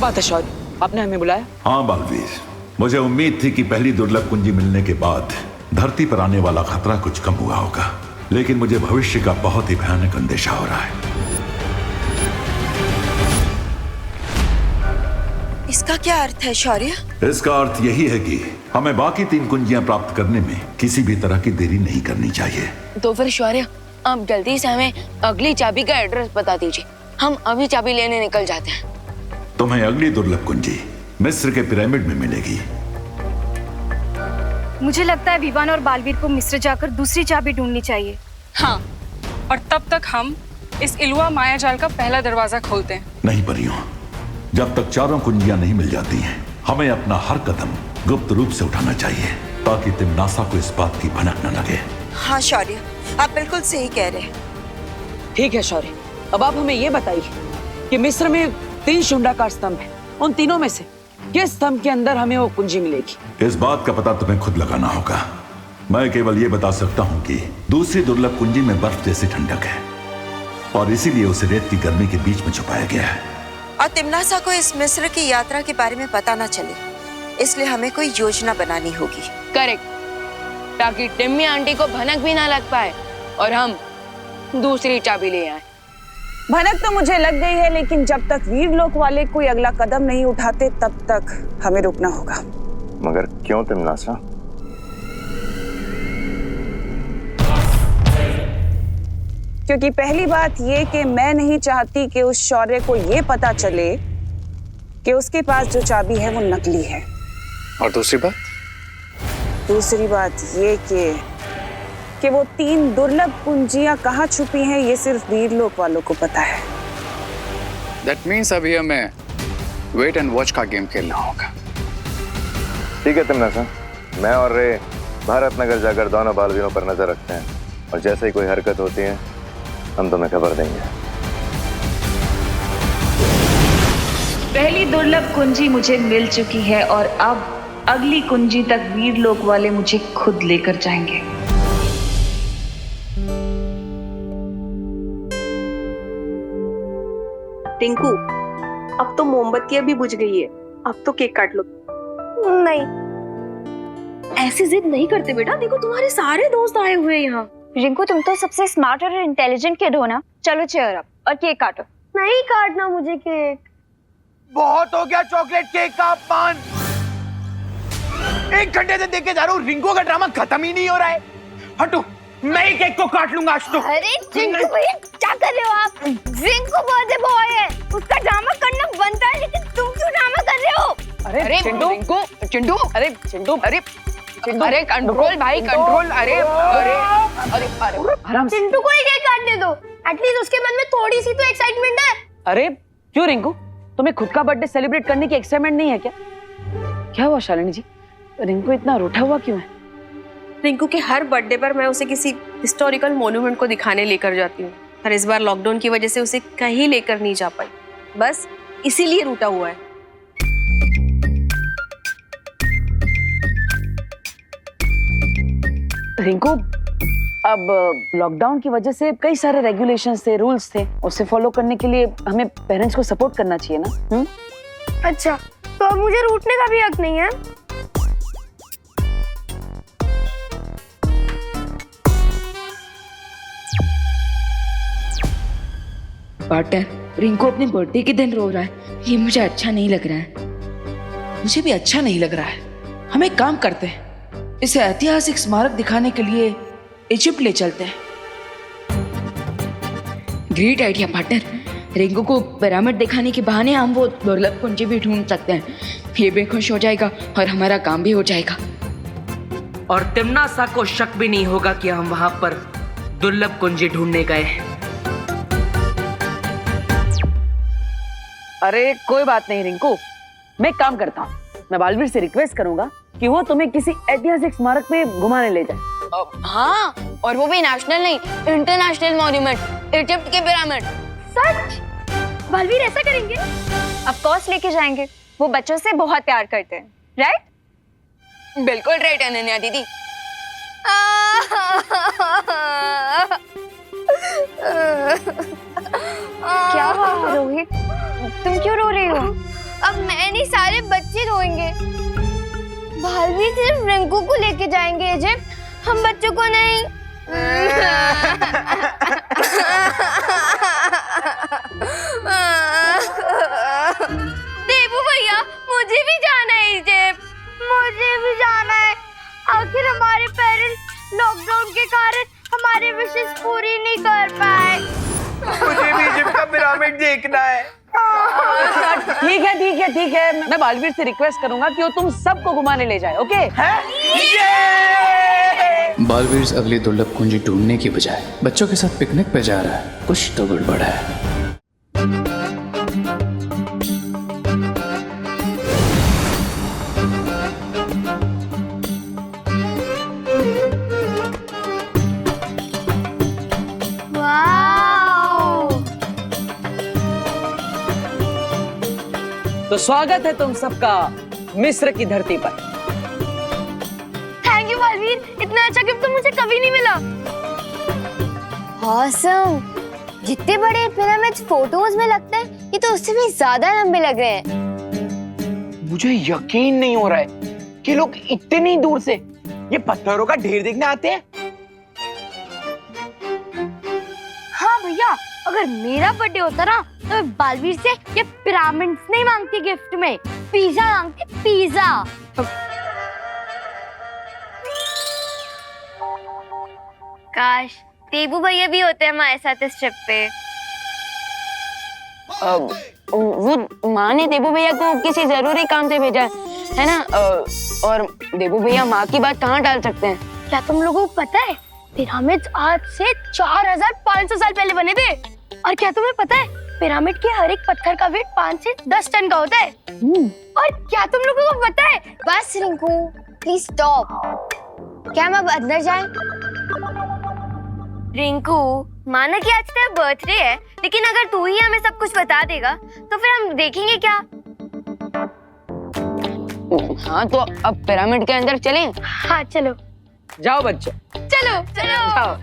बात है शौर्य, आपने हमें बुलाया? हाँ बालवीर, मुझे उम्मीद थी कि पहली दुर्लभ कुंजी मिलने के बाद धरती पर आने वाला खतरा कुछ कम हुआ होगा, लेकिन मुझे भविष्य का बहुत ही भयानक अंदेशा हो रहा है। इसका क्या अर्थ है शौर्य? इसका अर्थ यही है कि हमें बाकी 3 कुंजियां प्राप्त करने में किसी भी तरह की देरी नहीं करनी चाहिए। तो फिर शौर्य, आप जल्दी से हमें अगली चाबी का एड्रेस बता दीजिए, हम अभी चाबी लेने निकल जाते हैं। तुम्हें अगली दुर्लभ कुंजी मिस्र के पिरामिड में मिलेगी। मुझे लगता है विवान और बालवीर को मिस्र जाकर दूसरी चाबी ढूंढनी चाहिए। हाँ, और तब तक हम इस इलुआ माया जाल का पहला दरवाजा खोलते हैं। नहीं परियों, जब तक चारों कुंजियां नहीं मिल जाती हैं, हमें अपना हर कदम गुप्त रूप से उठाना चाहिए ताकि तिम्नासा को इस बात की भनक न लगे। हाँ शौर्य, आप बिल्कुल सही कह रहे हैं। ठीक है शौर्य, अब आप हमें ये बताइए कि मिस्र में 3 शुंडाकार स्तंभ हैं, उन तीनों में से किस स्तंभ के अंदर हमें वो कुंजी मिलेगी? इस बात का पता तुम्हें खुद लगाना होगा। मैं केवल ये बता सकता हूँ कि दूसरी दुर्लभ कुंजी में बर्फ जैसी ठंडक है और इसीलिए उसे रेत की गर्मी के बीच में छुपाया गया है। और तिम्नासा को इस मिस्र की यात्रा के बारे में पता ना चले, इसलिए हमें कोई योजना बनानी होगी। करेक्ट, ताकि टिम्मी आंटी को भनक भी ना लग पाए और हम दूसरी चाबी ले आए। भनक तो मुझे लग गई है, लेकिन जब तक वीरलोक वाले कोई अगला कदम नहीं उठाते तब तक हमें रुकना होगा। मगर क्यों तिम्नासा? क्योंकि पहली बात ये कि मैं नहीं चाहती कि उस शौर्य को ये पता चले कि उसके पास जो चाबी है वो नकली है। और दूसरी बात? दूसरी बात ये कि वो 3 दुर्लभ कुंजियां कहाँ छुपी हैं ये सिर्फ वीरलोक वालों को पता है। That means अभी हमें वेट एंड वॉच का गेम खेलना होगा। ठीक है तिम्नासा, मैं और रे भारत नगर जाकर दोनों बालवीरों पर नजर रखते हैं और जैसे ही कोई हरकत होती है हम तुम्हें खबर देंगे। पहली दुर्लभ कुंजी मुझे मिल चुकी है और अब अगली कुंजी तक वीरलोक वाले मुझे खुद लेकर जाएंगे। टिंकू, अब तो मोमबत्तियां भी बुझ गई है, अब तो केक काट लो। नहीं, ऐसी जिद नहीं करते बेटा, देखो तुम्हारे सारे दोस्त आए हुए हैं यहाँ। रिंकू, तुम तो सबसे स्मार्ट और इंटेलिजेंट किड हो ना। चलो चेयर अप और केक काटो। नहीं काटना मुझे केक। बहुत हो गया चॉकलेट केक का अपमान। 1 घंटे से देखे जा रहा हूँ, रिंकू का ड्रामा खत्म ही नहीं हो रहा है। हटो, मैं ही केक को काट लूंगा आज तो। अरे रिंकू भैया, क्या कर रहे हो आप? रिंकू बर्थडे बॉय है, उसका ड्रामा करना बनता है, लेकिन तुम क्यों ड्रामा कर रहे हो? अरे चिंटू, चिंटू, अरे चिंटू, अरे चिंटू, अरे कंट्रोल भाई, कंट्रोल। अरे अरे अरे अरे आराम से। चिंटू को ही केक काटने दो, एटलीस्ट उसके मन में थोड़ी सी तो एक्साइटमेंट है। अरे क्यों रिंकू, तुम्हें खुद का बर्थडे सेलिब्रेट करने की एक्साइटमेंट नहीं है क्या? क्या हुआ शालिनी जी, रिंकू इतना रूठा हुआ क्यों है? रिंकू के हर बर्थडे पर मैं उसे किसी हिस्टोरिकल मॉन्यूमेंट को दिखाने लेकर जाती हूँ, पर इस बार लॉकडाउन की वजह से उसे कहीं लेकर नहीं जा पाई, बस इसीलिए रूठा हुआ है। रिंकू, अब लॉकडाउन की वजह से कई सारे रेगुलेशंस थे, रूल्स थे, उसे फॉलो करने के लिए हमें पेरेंट्स को सपोर्ट करना चाहिए ना। अच्छा, तो अब मुझे रूठने का भी हक नहीं है? पार्टनर, रिंकू अपने बर्थडे के दिन रो रहा है, ये मुझे अच्छा नहीं लग रहा है। मुझे भी अच्छा नहीं लग रहा है। हम एक काम करते हैं, इसे ऐतिहासिक स्मारक दिखाने के लिए इजिप्ट ले चलते हैं। ग्रेट आइडिया पार्टनर, रिंकू को पिरामिड दिखाने के बहाने हम वो दुर्लभ कुंजी भी ढूंढ सकते हैं। ये भी खुश हो जाएगा और हमारा काम भी हो जाएगा। और तिम्नासा को शक भी नहीं होगा कि हम वहां पर दुर्लभ कुंजी ढूंढने गए हैं। अरे कोई बात नहीं रिंकू, मैं एक काम करता हूँ, मैं बालवीर से रिक्वेस्ट करूंगा कि वो तुम्हें किसी ऐतिहासिक स्मारक पे घुमाने ले जाए। हाँ, और वो भी नेशनल नहीं, इंटरनेशनल मॉन्यूमेंट, इजिप्ट के पिरामिड। सच? बालवीर ऐसा करेंगे? ऑफ कोर्स लेके जाएंगे, वो बच्चों से बहुत प्यार करते हैं, राइट? बिल्कुल राइट अनन्या दीदी। क्या हुआ रोहित, तुम क्यों रो रही हो? अब मैं नहीं, सारे बच्चे रोएंगे। बालवीर सिर्फ रिंकू को लेके जाएंगे इजिप्ट, हम बच्चों को नहीं। देबू भैया, मुझे भी जाना है इजिप्ट। मुझे भी जाना है। आखिर हमारे पेरेंट्स लॉकडाउन के कारण हमारे विशेष पूरी नहीं कर पाए। मुझे भी इजिप्ट का पिरामिड देखना है। ठीक है ठीक है ठीक है, मैं बालवीर से रिक्वेस्ट करूंगा कि वो तुम सबको घुमाने ले जाए। ओके? बालवीर अगली दुर्लभ कुंजी ढूंढने की बजाय बच्चों के साथ पिकनिक पे जा रहा है। कुछ तो गड़बड़ है। तो स्वागत है तुम सबका मिस्र की धरती पर। थैंक यू बालवीर, इतना अच्छा गिफ्ट तो मुझे कभी नहीं मिला। ऑसम, जितने बड़े पिरामिड्स फोटोज में लगते हैं, ये तो उससे भी ज्यादा लंबे लग रहे हैं। मुझे यकीन नहीं हो रहा है कि लोग इतनी दूर से ये पत्थरों का ढेर देखने आते हैं। हाँ भैया, अगर मेरा बर्थडे होता ना तो मैं बालवीर से ये पिरामिड्स नहीं मांगती गिफ्ट में, पिज्जा मांगती, पिज्जा। काश देबू भैया भी होते हमारे साथ इस ट्रिप पे। वो माँ ने देबू भैया को किसी जरूरी काम से भेजा है ना, और देबू भैया माँ की बात कहाँ टाल सकते हैं। क्या तुम लोगों को पता है पिरामिड्स आज से 4500 साल पहले बने थे? और क्या तुम्हें पता है पिरामिड के हर एक पत्थर का वेट 5 से 10 टन का होता है? और क्या तुम लोगों को पता है? बस रिंकू, प्लीज स्टॉप। क्या हम अब अंदर जाएं? रिंकू, माना कि आज तेरा बर्थडे है, लेकिन अगर तू ही हमें सब कुछ बता देगा तो फिर हम देखेंगे क्या? हाँ, तो अब पिरामिड के अंदर चलें? हाँ चलो। जाओ बच्चों, चलो चलो। जाओ।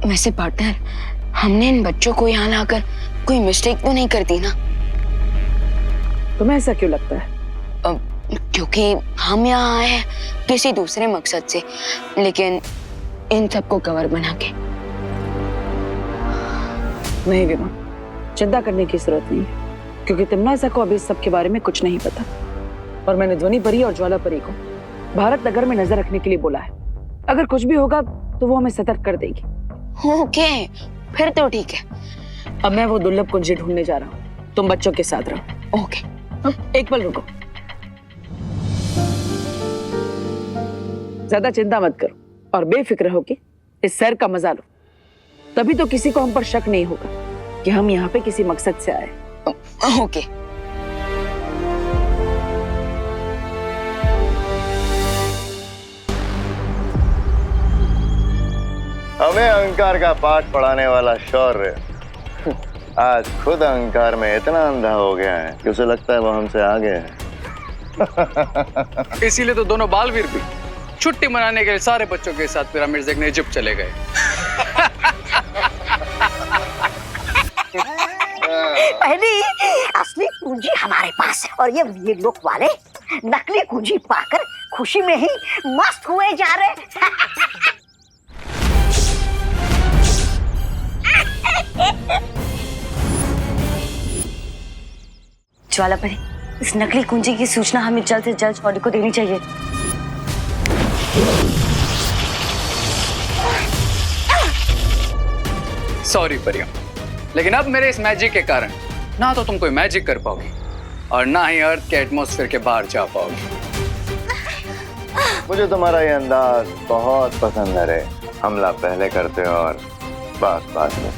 वैसे पार्टनर, हमने इन बच्चों को यहाँ लाकर कोई मिस्टेक तो नहीं कर दी ना? तुम्हें ऐसा क्यों लगता है? क्योंकि हम यहाँ आए हैं किसी दूसरे मकसद से, लेकिन इन सबको कवर बना के। नहीं विमा, चिंता करने की जरूरत नहीं है, क्योंकि तिमनासा को अभी इस सब के बारे में कुछ नहीं पता। और मैंने ध्वनि परी और ज्वाला परी को भारत नगर में नजर रखने के लिए बोला है। अगर कुछ भी होगा तो वो हमें सतर्क कर देगी। ओके, फिर तो ठीक है। अब मैं वो दुर्लभ कुंजी ढूंढने जा रहा हूँ, तुम बच्चों के साथ रहो। ओके। एक पल रुको, ज्यादा चिंता मत करो और बेफिक्र हो के इस सैर का मजा लो। तभी तो किसी को हम पर शक नहीं होगा कि हम यहाँ पे किसी मकसद से आए। ओके। हमें अहंकार का पाठ पढ़ाने वाला शौर्य आज खुद अहंकार में इतना अंधा हो गया है कि उसे लगता है वो हमसे आगे है। इसीलिए तो दोनों बालवीर भी छुट्टी मनाने के लिए सारे बच्चों के साथ पिरामिड देखने इजिप्ट चले गए। पहली असली कुंजी हमारे पास है और ये लोग वाले नकली कुंजी पाकर खुशी में ही मस्त हुए जा रहे। ज्वाला परी, इस नकली कुंजी की सूचना हमें जल्द से जल्द शौर्य को देनी चाहिए। सॉरी परिया, लेकिन अब मेरे इस मैजिक के कारण ना तो तुम कोई मैजिक कर पाओगे और ना ही अर्थ के एटमॉस्फेयर के बाहर जा पाओगे। मुझे तुम्हारा ये अंदाज बहुत पसंद है रे। हमला पहले करते हो और बात बात में।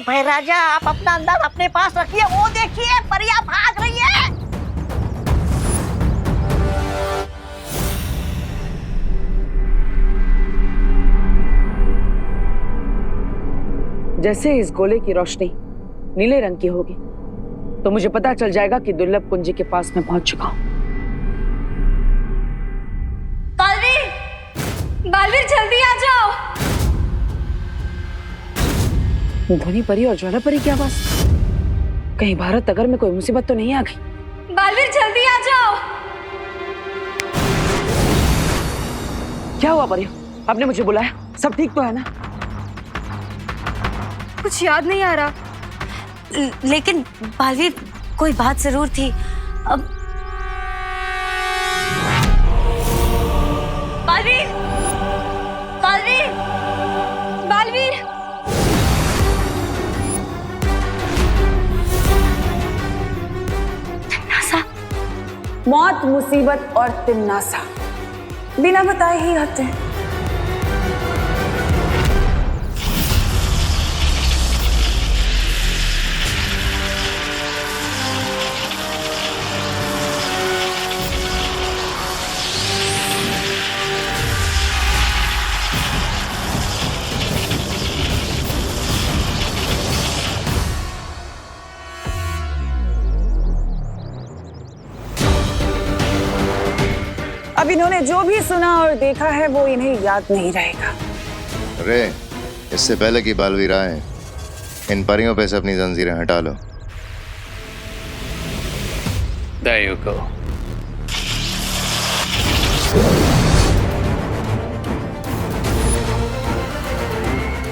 भाई राजा, आप अपना अंदाज अपने पास रखिए। वो देखिए परिया भाग रही है। जैसे इस गोले की रोशनी नीले रंग की होगी तो मुझे पता चल जाएगा कि दुर्लभ कुंजी के पास मैं पहुंच चुका हूं। बालवीर, बालवीर जल्दी आ जाओ। ध्वनि परी और ज्वाला परी की आवाज। कहीं भारत नगर में कोई मुसीबत तो नहीं आ गई? बालवीर जल्दी आ जाओ। क्या हुआ परी? आपने मुझे बुलाया, सब ठीक तो है ना? कुछ याद नहीं आ रहा, लेकिन बालवीर कोई बात जरूर थी। अब बालवीर, बालवीर, बालवीर। मौत, मुसीबत और तिमनासा बिना बताए ही आते हैं। अब इन्होंने जो भी सुना और देखा है वो इन्हें याद नहीं रहेगा। अरे इससे पहले कि बालवीर आए, इन परियों पे से अपनी जंजीरें हटा लो। There you go.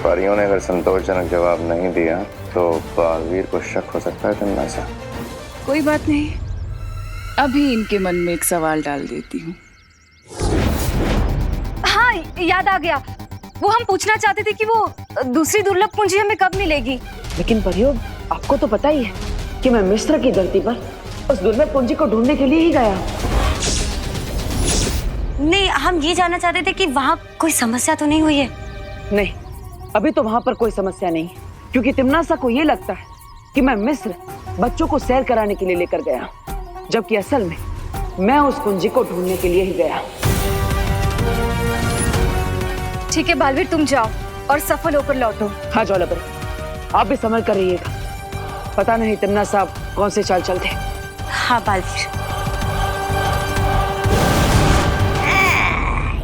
परियों ने अगर संतोषजनक जवाब नहीं दिया तो बालवीर को शक हो सकता है तिमनासा। कोई बात नहीं, अभी इनके मन में एक सवाल डाल देती हूँ। हाँ, याद आ गया। वो हम पूछना चाहते थे कि वो दूसरी दुर्लभ कुंजी हमें कब मिलेगी। लेकिन परियो, आपको तो पता ही है कि मैं मिस्र की धरती पर उस दुर्लभ कुंजी को ढूंढने के लिए ही गया। नहीं, हम ये जानना चाहते थे कि वहाँ कोई समस्या तो नहीं हुई है। नहीं, अभी तो वहां पर कोई समस्या नहीं, क्योंकि तिमनासा को ये लगता है कि मैं मिस्र बच्चों को सैर कराने के लिए लेकर गया, जबकि असल में मैं उस कुंजी को ढूंढने के लिए ही गया। ठीक है बालवीर, तुम जाओ और सफल होकर लौटो। हाँ ज्वाला परी, आप भी संभल कर रहिएगा, पता नहीं तिमनासा कौन से चाल चलते। हाँ बालवीर।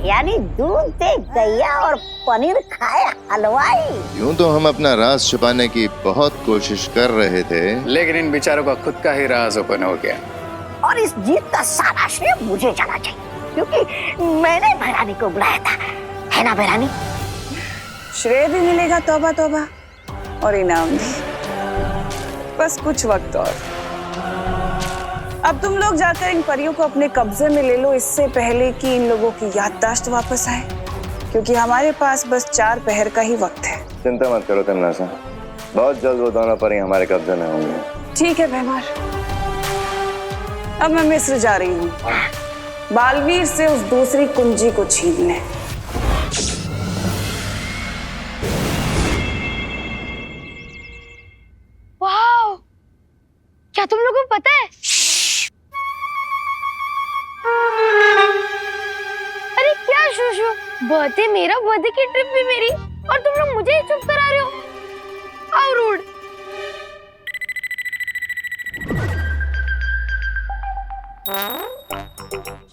यानी दूध दे गैया और पनीर खाए हलवाई। यूं तो हम अपना राज छुपाने की बहुत कोशिश कर रहे थे, लेकिन इन बेचारों का खुद का ही राज ओपन हो गया। और इस जीत का सारा श्रेय मुझे जाना चाहिए, क्योंकि मैंने भैरानी को बुलाया था, है ना भैरानी? श्रेय भी मिलेगा, तौबा तौबा, और इनाम भी। बस कुछ वक्त और। अब तुम लोग जाकर इन परियों को अपने कब्जे में ले लो, इससे पहले कि इन लोगों की याददाश्त वापस आए, क्योंकि हमारे पास बस 4 पहर का ही वक्त है। चिंता मत करो तिमनासा, बहुत जल्द वो दोनों परी हमारे कब्जे में होंगे। ठीक है भैमार, अब मैं मिस्र जा रही हूँ बालवीर से उस दूसरी कुंजी को छीनने। वाह, क्या तुम लोगों को पता है? अरे क्या शूशु, बर्थडे मेरा, बर्थडे की ट्रिप भी मेरी, और तुम लोग मुझे ही चुप करा रहे हो। How rude.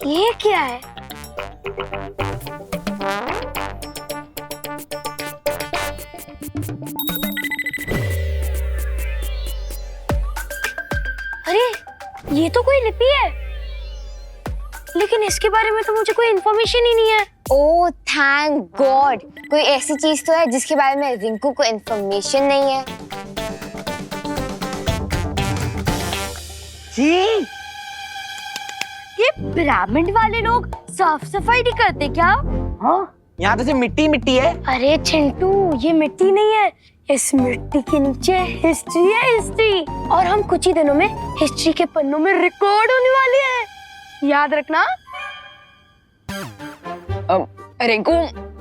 ये क्या है? अरे ये तो कोई लिपि है, लेकिन इसके बारे में तो मुझे कोई इन्फॉर्मेशन ही नहीं है। ओह थैंक गॉड, कोई ऐसी चीज तो है जिसके बारे में रिंकू को इन्फॉर्मेशन नहीं है। जी, ये पिरामिड वाले लोग साफ सफाई नहीं करते क्या? हाँ, यहाँ तो सिर्फ मिट्टी मिट्टी है। अरे चिंटू, ये मिट्टी नहीं है, इस मिट्टी के नीचे हिस्ट्री है, हिस्ट्री। और हम कुछ ही दिनों में हिस्ट्री के पन्नों में रिकॉर्ड होने वाले हैं, याद रखना। रिंकू,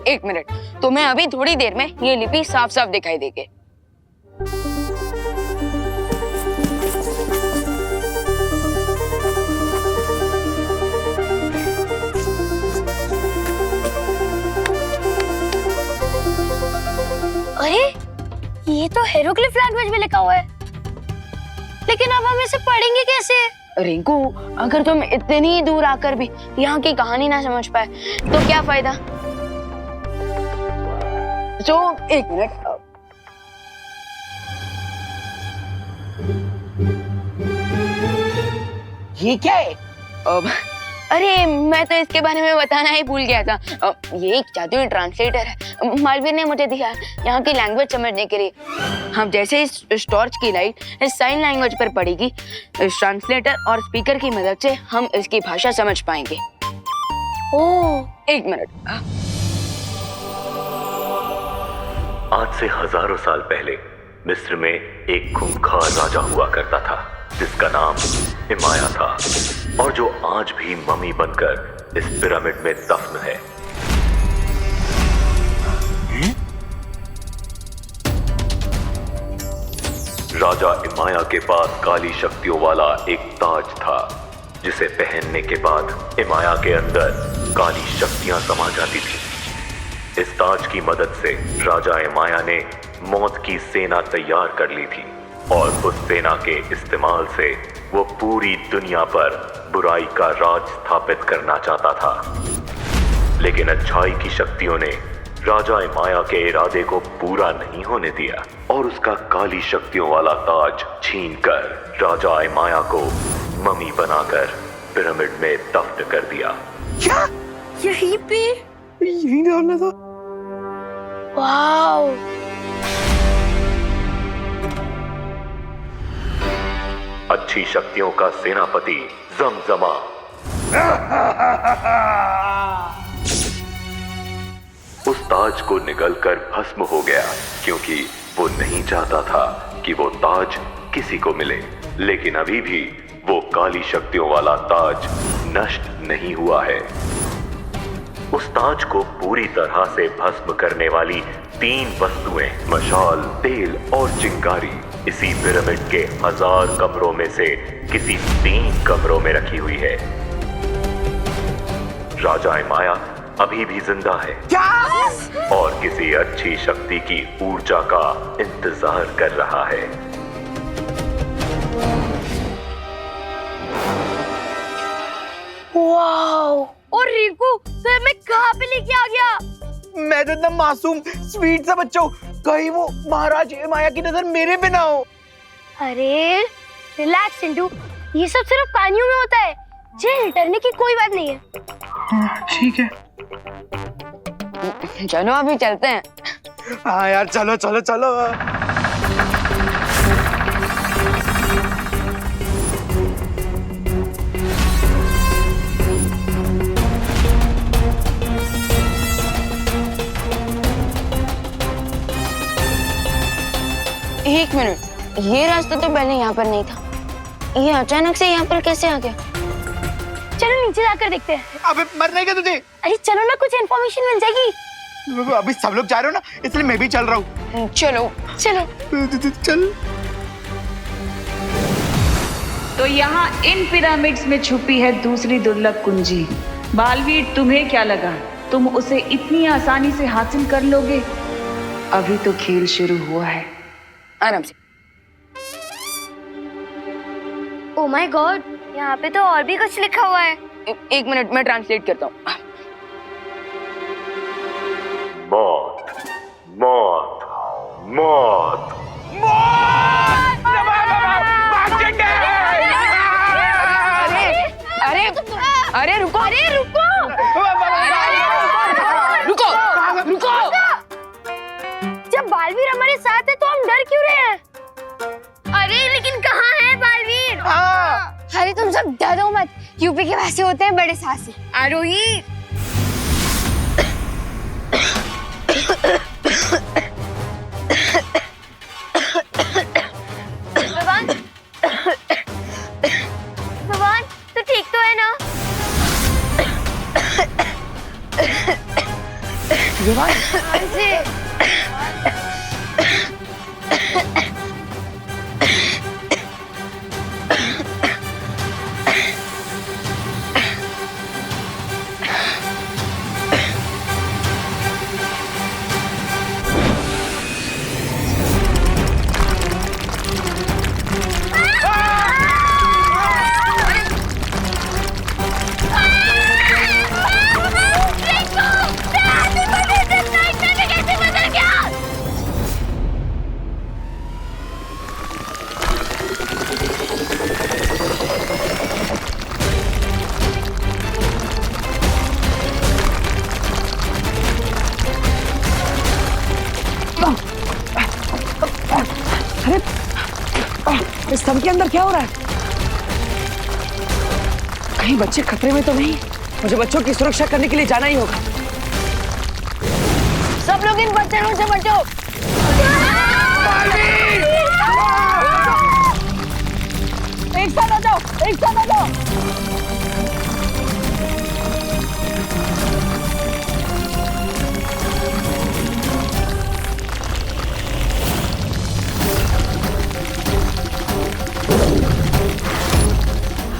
1 मिनट, तुम्हें अभी थोड़ी देर में ये लिपि साफ साफ दिखाई देगी। अरे ये तो हिएरोग्लिफ लैंग्वेज में लिखा हुआ है, लेकिन अब हम इसे पढ़ेंगे कैसे? रिंकू, अगर तुम इतनी दूर आकर भी यहाँ की कहानी ना समझ पाए तो क्या फायदा? तो 1 मिनट, ये क्या है? अरे मैं तो इसके बारे में बताना ही भूल गया था। ये एक जादुई ट्रांसलेटर है, मालवीर ने मुझे दिया यहाँ की लैंग्वेज समझने के लिए। हम जैसे इस टॉर्च की लाइट इस साइन लैंग्वेज पर पड़ेगी, इस ट्रांसलेटर और स्पीकर की मदद से हम इसकी भाषा समझ पाएंगे। ओह, एक मिनट। आज से हजारों साल पहले मिस्र में एक खूंखार राजा हुआ करता था जिसका नाम इमाया था और जो आज भी मम्मी बनकर इस पिरामिड में दफन है। राजा इमाया के पास काली शक्तियों वाला एक ताज था जिसे पहनने के बाद इमाया के अंदर काली शक्तियां समा जाती थी। इस ताज की मदद से राजा इमाया ने मौत की सेना तैयार कर ली थी और उस सेना के इस्तेमाल से वो पूरी दुनिया पर बुराई का राज स्थापित करना चाहता था। लेकिन अच्छाई की शक्तियों ने राजा इमाया के इरादे को पूरा नहीं होने दिया और उसका काली शक्तियों वाला ताज छीनकर राजा इमाया को मम्मी बनाकर पिरामिड में दफन कर दिया। क्या? यहीं पे? यहीं डालना था। वाओ। अच्छी शक्तियों का सेनापति जमजमा उस ताज को निगलकर भस्म हो गया क्योंकि वो नहीं चाहता था कि वो ताज किसी को मिले। लेकिन अभी भी वो काली शक्तियों वाला ताज नष्ट नहीं हुआ है। उस ताज को पूरी तरह से भस्म करने वाली 3 वस्तुएं मशाल, तेल और चिंगारी इसी पिरामिड के 1000 कमरों में से किसी 3 कमरों में रखी हुई है। राजा इमाया अभी भी जिंदा है क्या? और किसी अच्छी शक्ति की ऊर्जा का इंतजार कर रहा है। वाओ। और रिंकू तो मैं कहाँ पे लेके आ गया? मैं तो इतना मासूम स्वीट सा बच्चा हूँ, कहीं वो महाराज इमाया की नजर मेरे पे ना हो। अरे रिलैक्स चिंटू, ये सब सिर्फ कहानियों में होता है, जेल डरने की कोई बात नहीं है। ठीक है, चलो अभी चलते हैं। हाँ यार, चलो चलो चलो। एक मिनट, ये रास्ता तो पहले यहाँ पर नहीं था, ये अचानक से यहाँ पर कैसे आ गया? चलो नीचे जाकर देखते हैं। अबे मरने का तुझे? अरे चलो ना, कुछ इन्फॉर्मेशन मिल जाएगी। अभी सब लोग जा रहे हो ना, इसलिए मैं भी चल रहा हूँ। चलो चलो चल। तो यहाँ इन पिरामिड्स में छुपी है दूसरी दुर्लभ कुंजी। बालवीर, तुम्हें क्या लगा तुम उसे इतनी आसानी से हासिल कर लोगे? अभी तो खेल शुरू हुआ है। आराम से। ओह माय गॉड, यहाँ पे तो और भी कुछ लिखा हुआ है। एक मिनट, मैं ट्रांसलेट करता हूँ। मौत, मौत, मौत, अरे अरे रुको, अरे रुको, रुको, रुको। जब बालवीर हमारे साथ है तो हम डर क्यों रहे हैं? अरे लेकिन कहाँ है बालवीर? अरे तुम सब डरो मत, यूपी के वैसे होते हैं बड़े साहसी। आरोही, भगवान, भगवान तू ठीक तो है ना? भगवान जी, स्तंभ के अंदर क्या हो रहा है? कहीं बच्चे खतरे में तो नहीं? मुझे बच्चों की सुरक्षा करने के लिए जाना ही होगा। सब लोग इन बच्चों से बचो। एक साथ आ जाओ, एक साथ आ जाओ।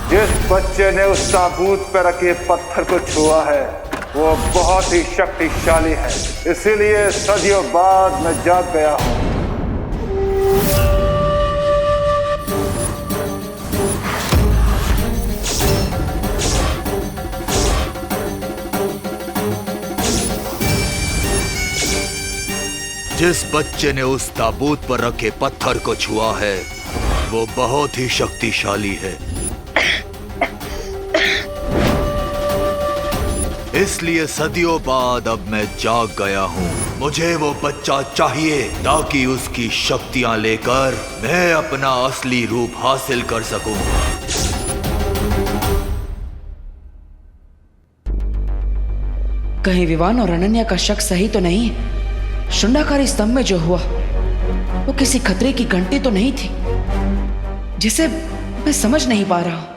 जिस बच्चे ने उस ताबूत पर रखे पत्थर को छुआ है वो बहुत ही शक्तिशाली है, इसीलिए सदियों बाद मैं जाग गया हूं। जिस बच्चे ने उस ताबूत पर रखे पत्थर को छुआ है वो बहुत ही शक्तिशाली है, इसलिए सदियों बाद अब मैं जाग गया हूँ। मुझे वो बच्चा चाहिए ताकि उसकी शक्तियाँ लेकर मैं अपना असली रूप हासिल कर सकूं। कहीं विवान और अनन्या का शक सही तो नहीं है? शुंडाकारी स्तंभ में जो हुआ वो किसी खतरे की घंटी तो नहीं थी, जिसे मैं समझ नहीं पा रहा हूं।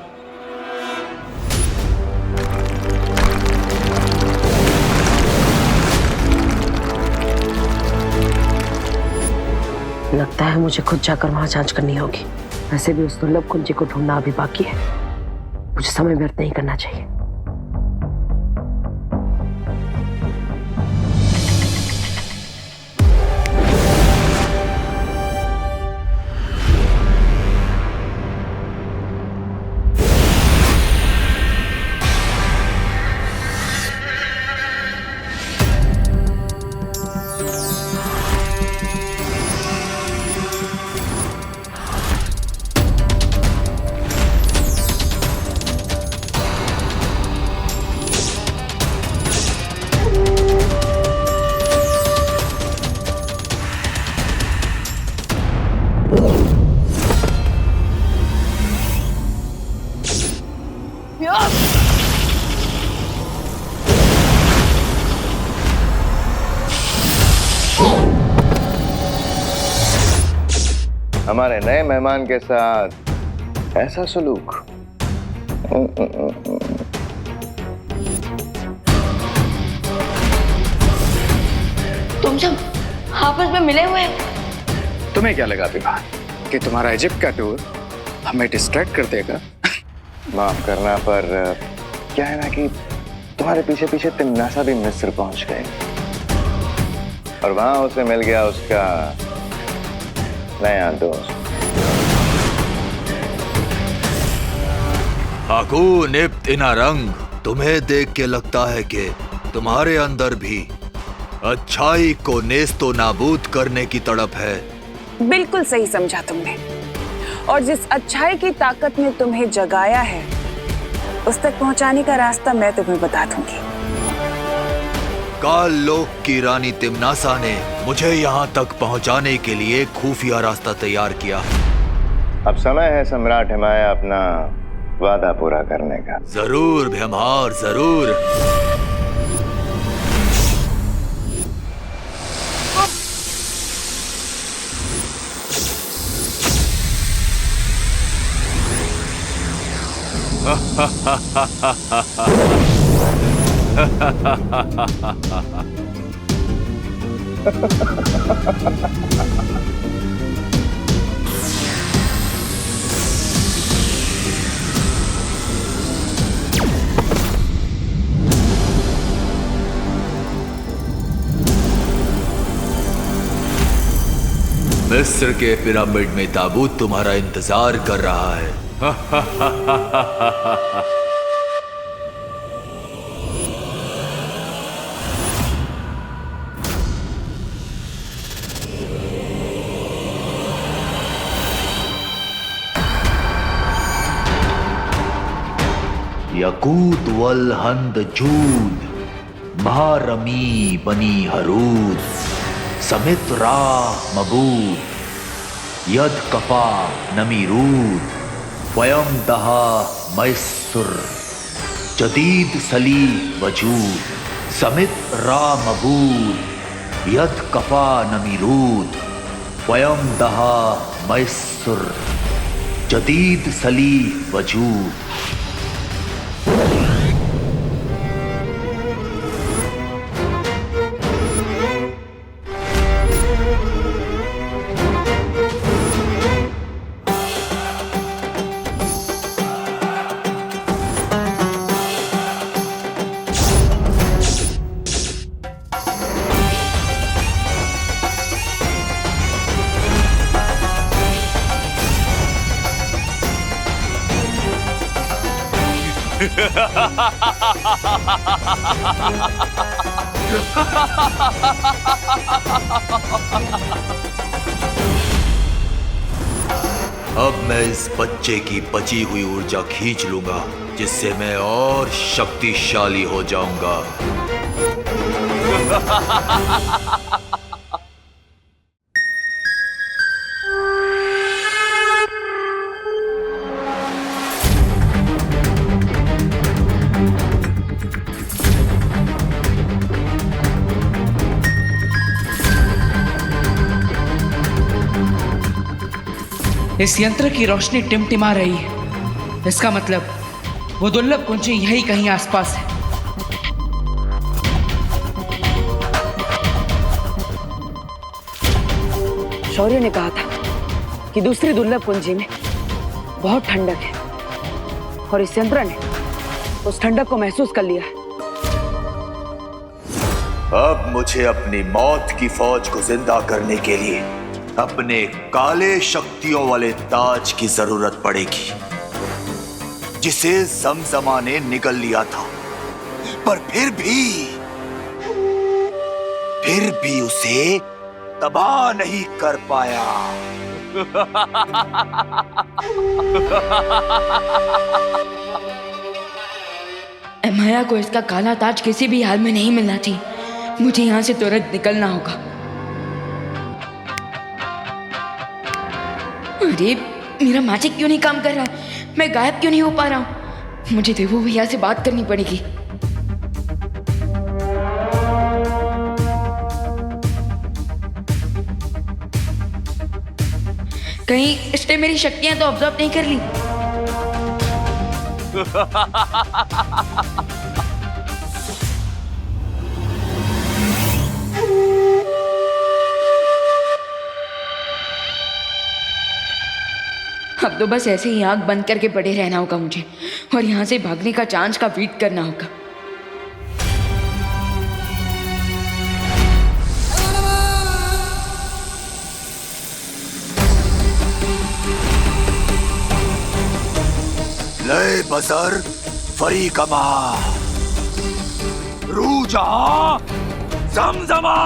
लगता है मुझे खुद जाकर वहां जांच करनी होगी। वैसे भी उस दुर्लभ कुंजी को ढूंढना अभी बाकी है, मुझे समय व्यर्थ नहीं करना चाहिए। हमारे नए मेहमान के साथ ऐसा सलूक। तुम सब आपस में मिले हुए हो? तुम्हें क्या लगा विवान कि तुम्हारा इजिप्ट का टूर हमें डिस्ट्रैक्ट कर देगा? माफ करना, पर क्या है ना कि तुम्हारे पीछे पीछे तिम्नासा भी मिस्र पहुंच गए और वहां उसे मिल गया उसका नया दोस्त। हाकून इब्त इनारंग, तुम्हें देख के लगता है कि तुम्हारे अंदर भी अच्छाई को नेस्तो नाबूद करने की तड़प है। बिल्कुल सही समझा तुमने, और जिस अच्छाई की ताकत ने तुम्हें जगाया है उस तक पहुंचाने का रास्ता मैं तुम्हें बता दूंगी। काल लोक की रानी तिम्नासा ने मुझे यहाँ तक पहुँचाने के लिए खुफिया रास्ता तैयार किया। अब समय है सम्राट हिमाया अपना वादा पूरा करने का। जरूर भ्यमहार, जरूर। मिस्र के पिरामिड में ताबूत तुम्हारा इंतजार कर रहा है। यकूत वल हंद जूद, महारमी बनी हरूद, समित रा मबूद, यद कफा नमीरूद वयम दहा मैसुर जदीद सली वजूद समित रा मबूद यद कफा नमीरूद वयम दहा मैसुर जदीद सली वजूद। अब मैं इस बच्चे की बची हुई ऊर्जा खींच लूंगा, जिससे मैं और शक्तिशाली हो जाऊंगा। इस यंत्र की रोशनी टिमटिमा रही है। इसका मतलब वो दुर्लभ कुंजी यही कहीं आसपास है। शौर्य ने कहा था कि दूसरी दुर्लभ कुंजी में बहुत ठंडक है और इस यंत्र ने उस ठंडक को महसूस कर लिया है। अब मुझे अपनी मौत की फौज को जिंदा करने के लिए अपने काले शक्तियों वाले ताज की जरूरत पड़ेगी, जिसे जमजमा ने निगल लिया था, पर फिर भी उसे तबाह नहीं कर पाया। माया को इसका काला ताज किसी भी हाल में नहीं मिलना चाहिए। मुझे यहाँ से तुरंत निकलना होगा। अरे मेरा मैजिक क्यों नहीं काम कर रहा है? मैं गायब क्यों नहीं हो पा रहा हूँ? मुझे देवू भैया से बात करनी पड़ेगी। कहीं इसने मेरी शक्तियां तो ऑब्जर्व नहीं कर ली। अब तो बस ऐसे ही आंख बंद करके पड़े रहना होगा मुझे, और यहाँ से भागने का चांस का वेट करना होगा। लय बसर फरी कमा रू जहां जमजमा।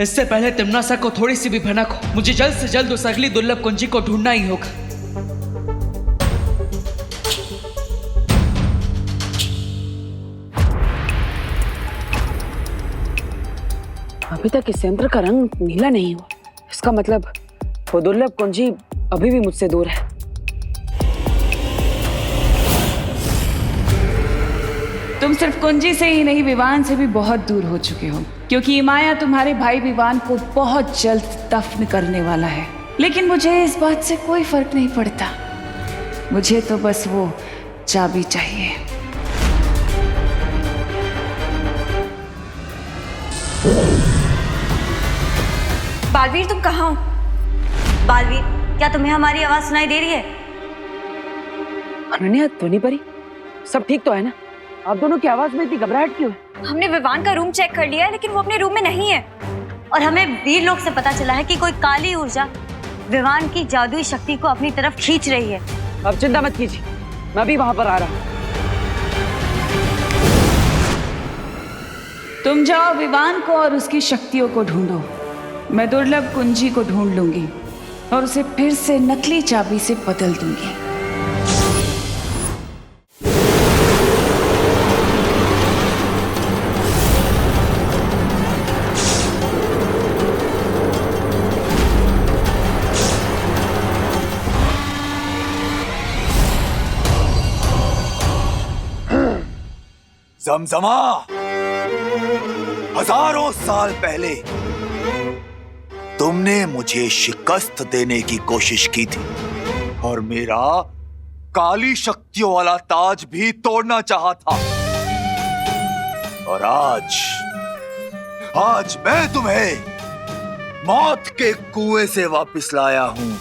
इससे पहले तिम्नासा को थोड़ी सी भी भनक हो, मुझे जल्द से जल्द उस अगली दुर्लभ कुंजी को ढूंढना ही होगा। अभी तक इस यंत्र का रंग नीला नहीं हुआ। इसका मतलब वो दुर्लभ कुंजी अभी भी मुझसे दूर है। तुम सिर्फ कुंजी से ही नहीं, विवान से भी बहुत दूर हो चुके हो, क्योंकि माया तुम्हारे भाई विवान को बहुत जल्द दफन करने वाला है। लेकिन मुझे इस बात से कोई फर्क नहीं पड़ता। मुझे तो बस वो चाबी चाहिए। बालवीर, तुम कहाँ हो? बालवीर, क्या तुम्हें हमारी आवाज सुनाई दे रही है? अनन्या, ध्वनि परी, सब ठीक तो है ना? आप दोनों की आवाज में इतनी घबराहट क्यों है? हमने विवान का रूम चेक कर लिया है, लेकिन वो अपने रूम में नहीं है। और हमें वीर लोग से पता चला है कि कोई काली ऊर्जा विवान की जादुई शक्ति को अपनी तरफ खींच रही है। अब चिंता मत कीजिए, मैं भी वहां पर आ रहा हूँ। तुम जाओ विवान को और उसकी शक्तियों को ढूंढो। मैं दुर्लभ कुंजी को ढूंढ लूंगी और उसे फिर से नकली चाबी से बदल दूंगी। जमजमा, हजारों साल पहले तुमने मुझे शिकस्त देने की कोशिश की थी और मेरा काली शक्तियों वाला ताज भी तोड़ना चाहा था। और आज मैं तुम्हें मौत के कुएं से वापस लाया हूं।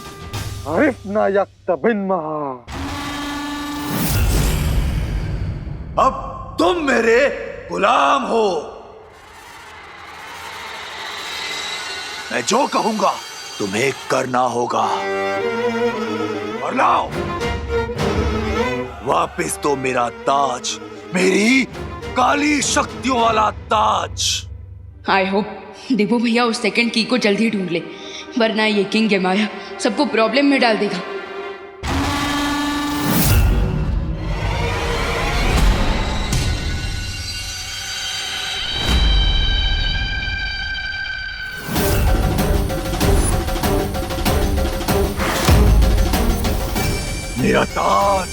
अब तुम मेरे गुलाम हो। मैं जो कहूंगा तुम्हें करना होगा। और लाओ वापस तो मेरा ताज, मेरी काली शक्तियों वाला ताज। आई होप देवो भैया उस सेकंड की को जल्दी ढूंढ ले, वरना ये किंग माया सबको प्रॉब्लम में डाल देगा। मेरा ताज,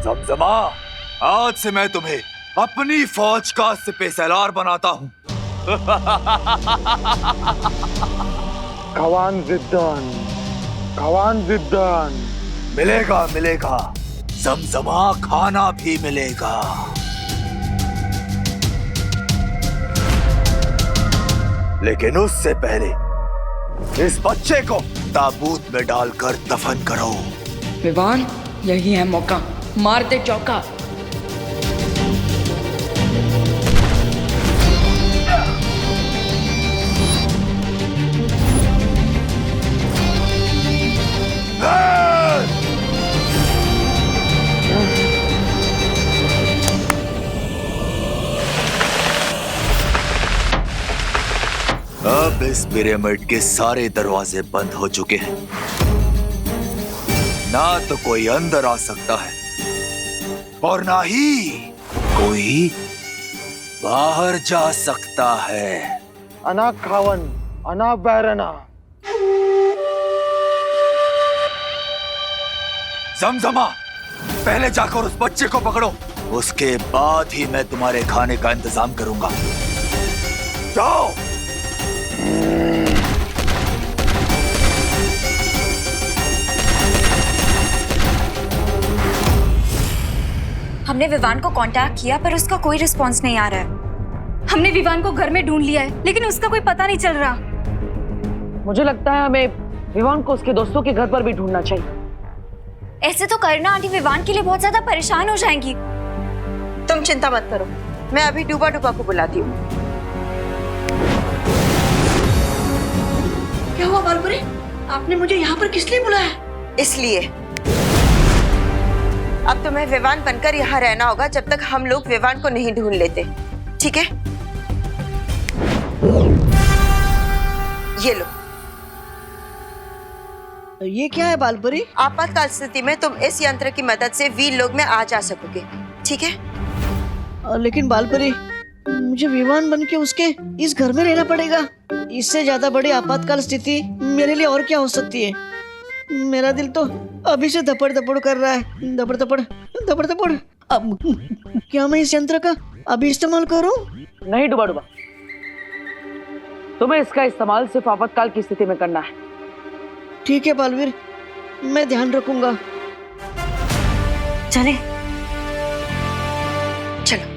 जमजमा, आज से मैं तुम्हें अपनी फौज का सिपह सलार बनाता हूं। कवान जिद्दान मिलेगा मिलेगा, जमजमा खाना भी मिलेगा। लेकिन उससे पहले इस बच्चे को ताबूत में डालकर दफन करो। विवान, यही है मौका, मार दे चौका। अब इस पिरामिड के सारे दरवाजे बंद हो चुके हैं। ना तो कोई अंदर आ सकता है और ना ही कोई बाहर जा सकता है। अना खावन, अना बैरना। जमजमा, पहले जाकर उस बच्चे को पकड़ो, उसके बाद ही मैं तुम्हारे खाने का इंतजाम करूंगा। जाओ। हमने विवान को कांटेक्ट किया पर उसका कोई रिस्पांस नहीं आ रहा है। हमने विवान को घर में ढूंढ लिया है लेकिन उसका कोई पता नहीं चल रहा। मुझे लगता है हमें विवान को उसके दोस्तों के घर पर भी ढूंढना चाहिए। ऐसे तो करना आंटी विवान के लिए बहुत ज्यादा परेशान हो जाएंगी। तुम चिंता मत करो, मैं अभी डूबा डूबा को बुलाती हूँ। क्या हुआ बालपुरी? आपने मुझे यहाँ पर किस लिए बुलाया? इसलिए अब तुम्हें विवान बनकर यहाँ रहना होगा जब तक हम लोग विवान को नहीं ढूंढ लेते, ठीक है? ये लो। ये क्या है बालपुरी? आपातकाल स्थिति में तुम इस यंत्र की मदद से वीर लोग में आ जा सकोगे, ठीक है? लेकिन बालपुरी, मुझे विवान बन के उसके इस घर में रहना पड़ेगा। इससे ज्यादा बड़ी आपातकाल स्थिति मेरे लिए और क्या हो सकती है? मेरा दिल तो अभी से धपड़ धपड़ कर रहा है, धपड़ धपड़ धपड़ धपड़। अब क्या मैं इस यंत्र का अभी इस्तेमाल करूं? नहीं डूबा डूबा, तुम्हें इसका इस्तेमाल सिर्फ आपातकाल की स्थिति में करना है। ठीक है बालवीर, मैं ध्यान रखूंगा। चले। चलो।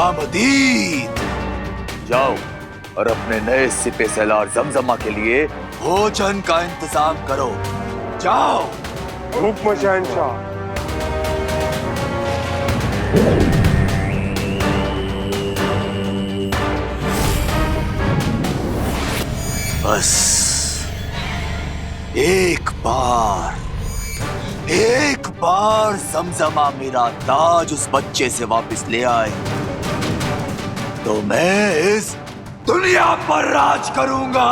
खुशामदीद। जाओ और अपने नए सिपे सलार जमजमा के लिए भोजन का इंतजाम करो। जाओ। हुक्म शहंशाह। बस एक बार समझमा मेरा ताज उस बच्चे से वापस ले आए तो मैं इस दुनिया पर राज करूंगा।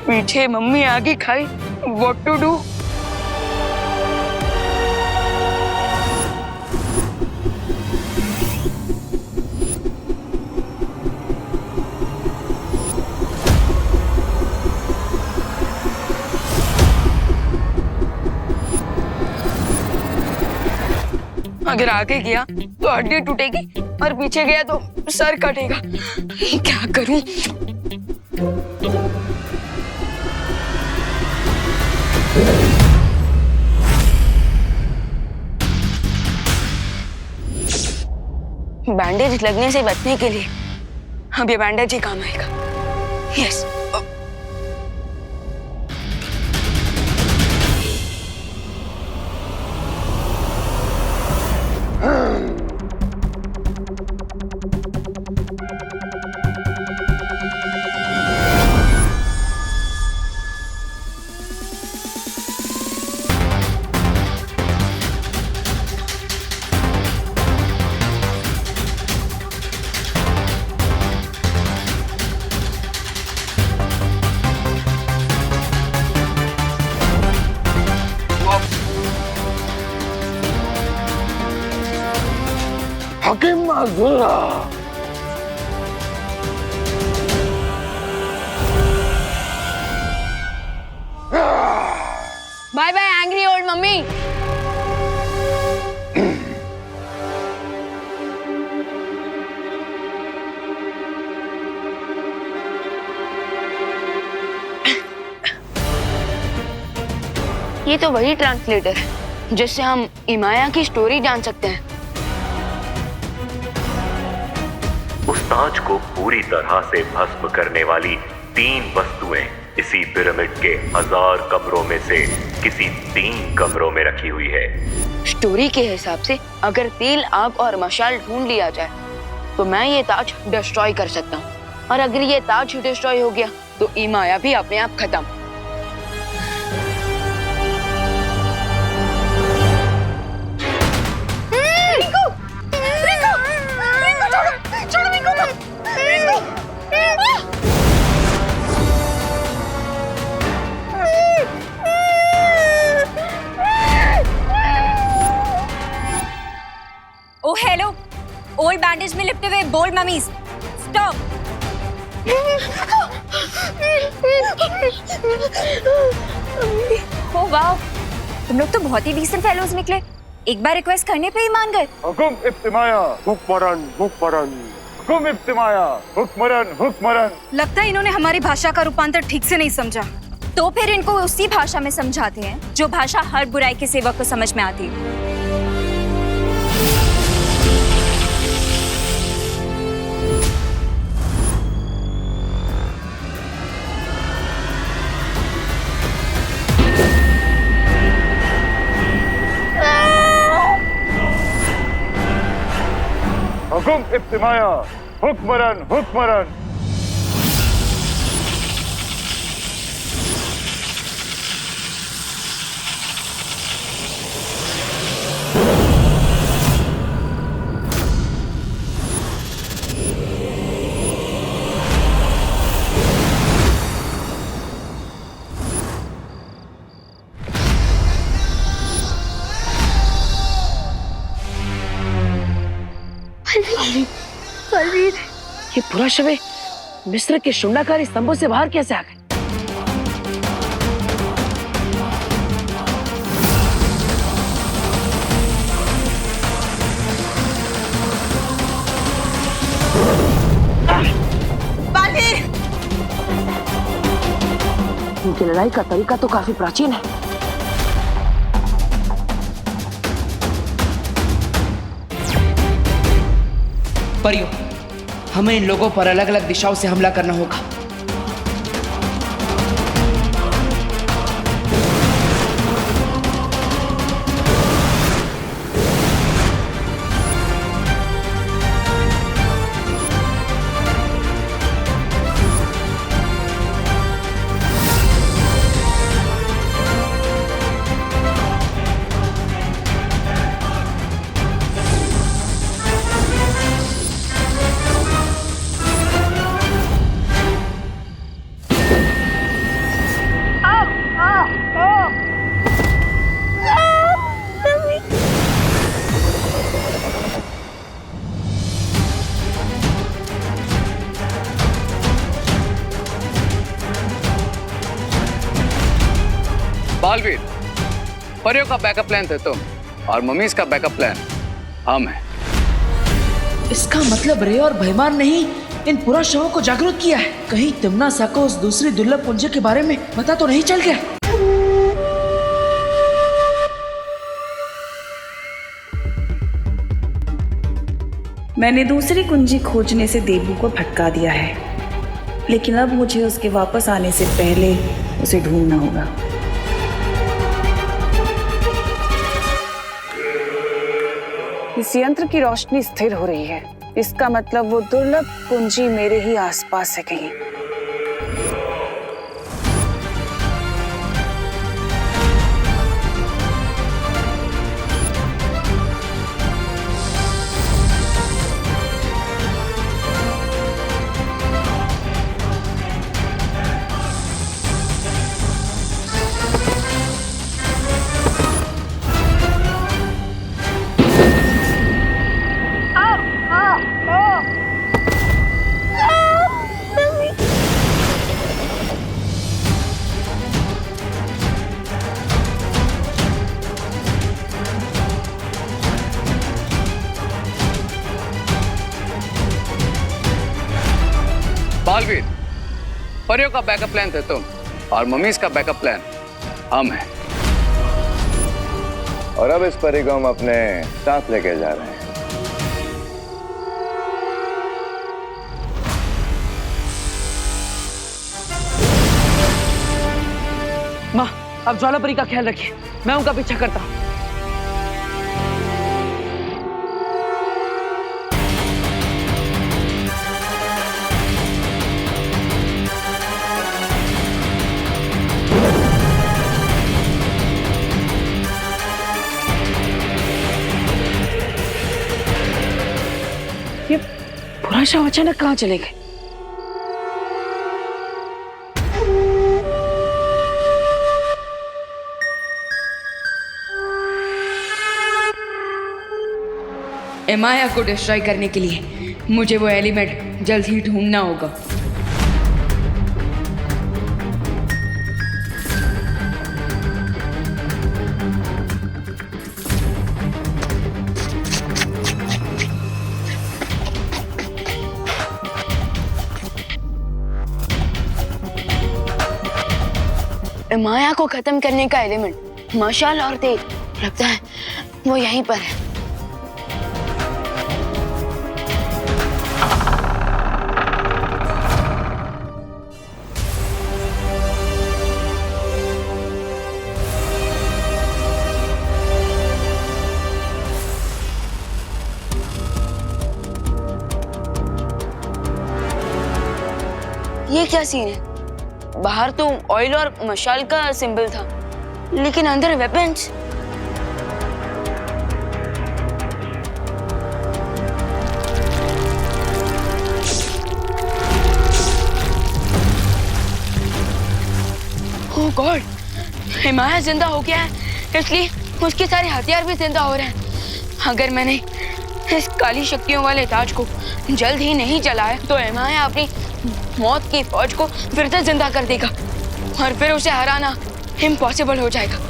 पीछे मम्मी आगे खाई। What to do? अगर आगे गया तो हड्डी टूटेगी और पीछे गया तो सर कटेगा। क्या करूं? बैंडेज लगने से बचने के लिए अब ये बैंडेज ही काम आएगा। यस। हकीम माज़ुल्लाह। Bye bye angry old mummy. ये तो वही ट्रांसलेटर है जिससे हम इमाया की स्टोरी जान सकते हैं। उस ताज को पूरी तरह से भस्म करने वाली 3 वस्तुएं इसी पिरामिड के 1000 कमरों में से किसी 3 कमरों में रखी हुई है। स्टोरी के हिसाब से अगर तेल, आग और मशाल ढूंढ लिया जाए तो मैं ये ताज डिस्ट्रॉय कर सकता हूँ, और अगर ये ताज डिस्ट्रॉय हो गया तो इमाया भी अपने आप खत्म। ओ हेलो, ओल्ड बैंडेज में लिपटे हुए bold mummies, stop. Oh wow, तुम लोग तो बहुत ही डिसेंट फेलोज निकले। एक बार रिक्वेस्ट करने पे ही मान गए। हुकुम इब्तिमाया हुक्मरन हुक्मरन, हुकुम इब्तिमाया हुक्मरन हुक्मरन। लगता है इन्होंने हमारी भाषा का रूपांतर ठीक से नहीं समझा। तो फिर इनको उसी भाषा में समझाते हैं जो भाषा हर बुराई के सेवक को समझ में आती है। हुकुम इब्तिमाया हुक्मरन हुक्मरन। ये पूरा शव मिस्र के शुंडाकारी स्तंभों से बाहर कैसे आ गए? इनकी लड़ाई का तरीका तो काफी प्राचीन है। परियों, हमें इन लोगों पर अलग अलग दिशाओं से हमला करना होगा। बालवीर, परियों का बैकअप प्लान थे तुम और मम्मीज का बैकअप प्लान हम हैं। इसका मतलब रे और भयमान ने ही इन पूरा शवों को जागरूक किया है। कहीं तिम्नासा को उस दूसरी दुर्लभ कुंजी के बारे में पता तो नहीं चल गया? मैंने दूसरी कुंजी खोजने से देबू को भटका दिया है, लेकिन अब मुझे उसके वापस आने से पहले उसे ढूंढना होगा। इस यंत्र की रोशनी स्थिर हो रही है, इसका मतलब वो दुर्लभ कुंजी मेरे ही आसपास है कहीं। बालवीर, परियों का बैकअप प्लान थे तुम और मम्मीज का बैकअप प्लान हम हैं। और अब इस परी को हम अपने साथ लेके जा रहे हैं। माँ, अब ज्वालापरी का ख्याल रखिए, मैं उनका पीछा करता हूँ। ये पूरा शव अचानक कहाँ चले गए? एमाया को डिस्ट्रॉय करने के लिए मुझे वो एलिमेंट जल्द ही ढूंढना होगा। माया को खत्म करने का एलिमेंट मशाल और तेज, लगता है वो यहीं पर है। ये क्या सीन है? बाहर तो ऑयल और मशाल का सिंबल था, लेकिन अंदर वेपन्स। ओह गॉड, हिमाया जिंदा हो गया है, इसलिए उसके सारे हथियार भी जिंदा हो रहे हैं। अगर मैंने इस काली शक्तियों वाले ताज को जल्द ही नहीं जलाया तो हिमाया अपनी मौत की फौज को फिर से जिंदा कर देगा और फिर उसे हराना इम्पॉसिबल हो जाएगा।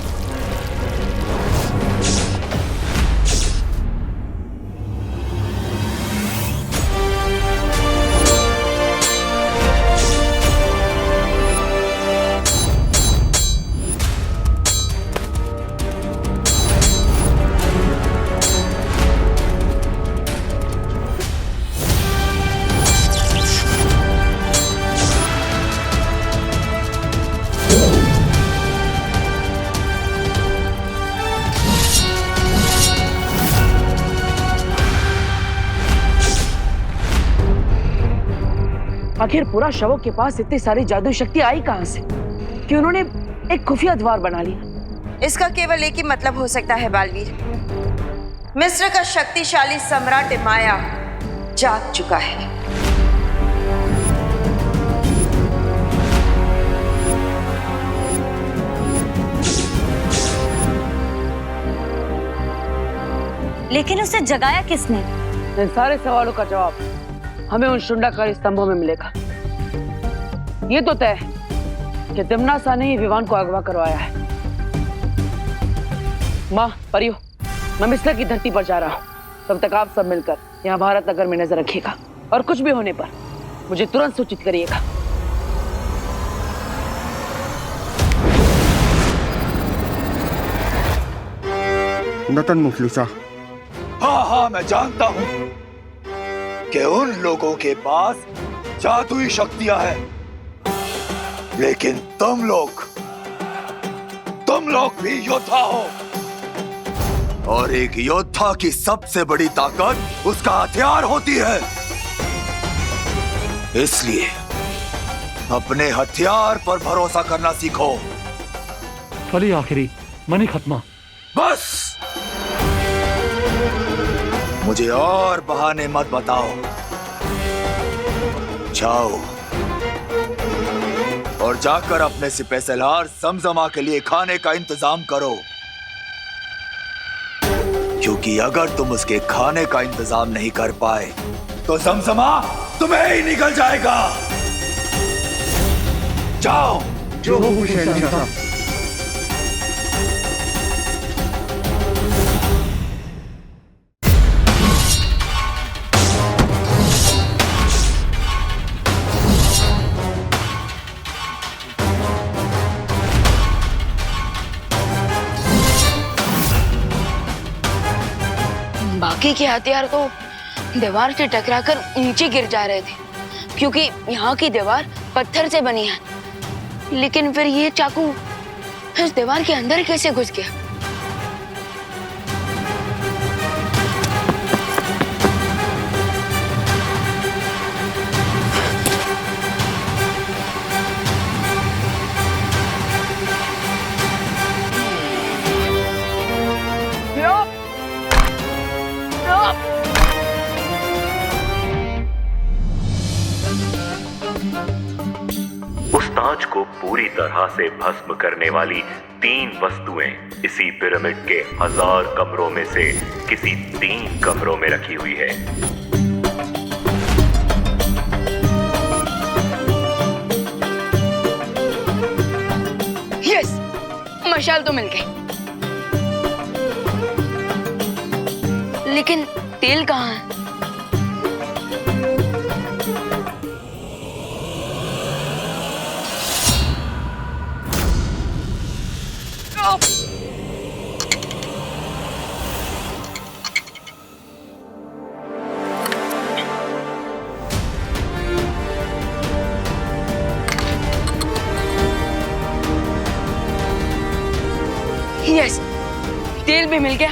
आखिर पूरा शवों के पास इतनी सारी जादुई शक्ति आई कहां से कि उन्होंने एक खुफिया द्वार बना लिया? इसका केवल एक ही मतलब हो सकता है बालवीर। मिस्र का शक्तिशाली सम्राट हिमाया जाग चुका है। लेकिन उसे जगाया किसने? इन सारे सवालों का जवाब हमें उन शुंडाकारी स्तंभों में मिलेगा। ये तो तय है कि तिम्नासा ने ही विवान को अगवा करवाया है। माँ, परियो, मैं मिस्र की धरती पर जा रहा हूँ। तब तक आप सब मिलकर यहाँ भारत नगर में नजर रखिएगा और कुछ भी होने पर मुझे तुरंत सूचित करिएगा। नतन मुफलिसा। हाँ, मैं जानता हूँ कि उन लोगों के पास जादुई शक्तियां हैं, लेकिन तुम लोग भी योद्धा हो और एक योद्धा की सबसे बड़ी ताकत उसका हथियार होती है। इसलिए अपने हथियार पर भरोसा करना सीखो। फली आखिरी मनी खत्मा। बस मुझे और बहाने मत बताओ। जाओ और जाकर अपने सिपहसालार समजमा के लिए खाने का इंतजाम करो, क्योंकि अगर तुम उसके खाने का इंतजाम नहीं कर पाए तो समजमा तुम्हें ही निकल जाएगा। जाओ। जो हुकुम शहंशाह। बाकी के हथियार तो दीवार से टकराकर नीचे गिर जा रहे थे, क्योंकि यहाँ की दीवार पत्थर से बनी है। लेकिन फिर ये चाकू इस दीवार के अंदर कैसे घुस गया? उस ताज को पूरी तरह से भस्म करने वाली 3 वस्तुएं इसी पिरामिड के 1000 कमरों में से किसी 3 कमरों में रखी हुई है। यस, मशाल तो मिल गई, लेकिन तेल कहाँ है? यस, तेल भी मिल गया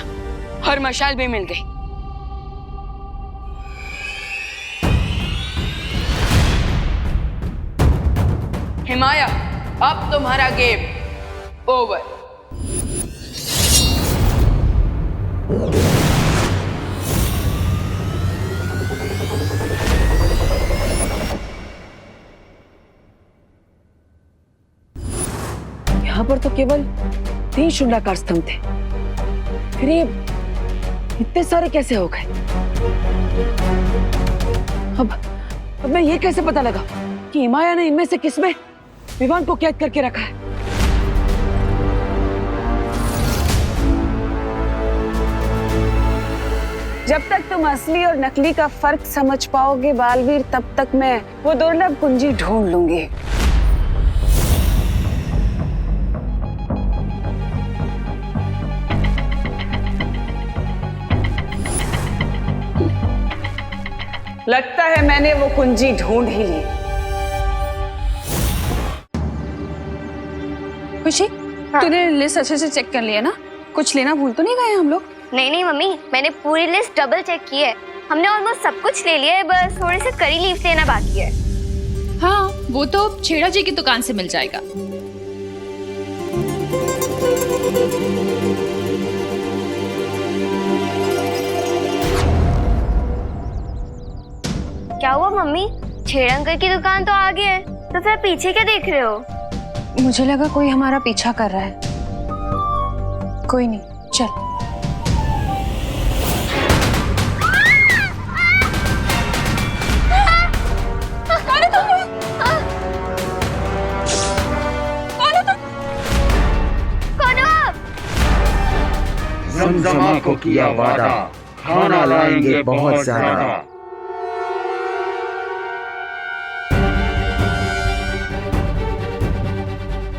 और मशाल भी मिल गई। हिमाया, अब तुम्हारा गेम ओवर। यहाँ पर तो केवल 3 शुंडाकार स्तंभ थे, फिर ये इतने सारे कैसे हो गए? अब मैं ये कैसे पता लगा कि इमाया ने इनमें से किसमें विवान को कैद करके रखा है? जब तक तुम असली और नकली का फर्क समझ पाओगे बालवीर, तब तक मैं वो दुर्लभ कुंजी ढूंढ लूंगी। लगता है मैंने वो कुंजी ढूंढ ही ली। खुशी, तूने लिस्ट अच्छे से चेक कर लिया ना? कुछ लेना भूल तो नहीं गए हम लोग? नहीं नहीं मम्मी, मैंने पूरी लिस्ट डबल चेक की है। हमने ऑलमोस्ट सब कुछ ले लिया है, बस थोड़े से करी लीव्स लेना बाकी है। हाँ, वो तो छेड़ा जी की दुकान से मिल जाएगा। क्या हुआ मम्मी? छेड़ा अंकल की दुकान तो आगे है, तो फिर पीछे क्या देख रहे हो? मुझे लगा कोई हमारा पीछा कर रहा है। कोई नहीं, चल। जमजमा को किया वादा, खाना लाएंगे बहुत ज्यादा।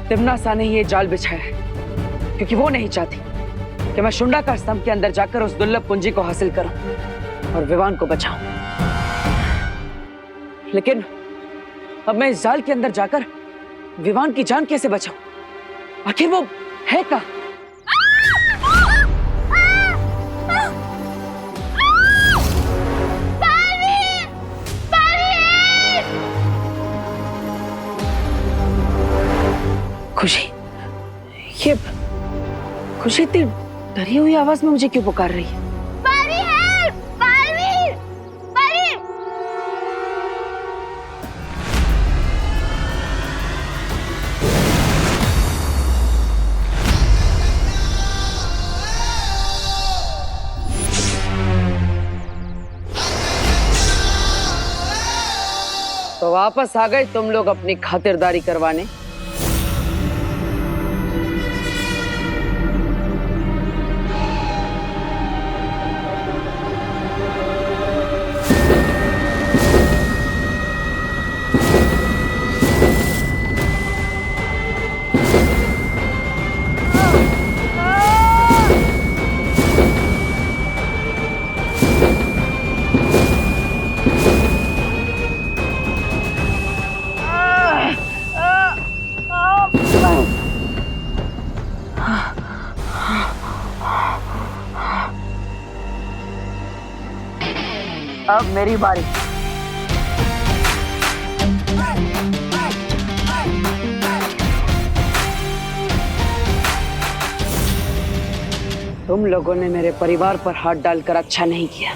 तिम्ना सा ने ये जाल बिछाया है क्योंकि वो नहीं चाहती कि मैं शुंडा का स्तंभ के अंदर जाकर उस दुर्लभ कुंजी को हासिल करूं और विवान को बचाऊं। लेकिन अब मैं इस जाल के अंदर जाकर विवान की जान कैसे बचाऊं? आखिर वो है कहां? खुशी, ये खुशी इतनी डरी हुई आवाज में मुझे क्यों पुकार रही है? तो वापस आ गए तुम लोग अपनी खातिरदारी करवाने। अब मेरी बारी। तुम लोगों ने मेरे परिवार पर हाथ डालकर अच्छा नहीं किया।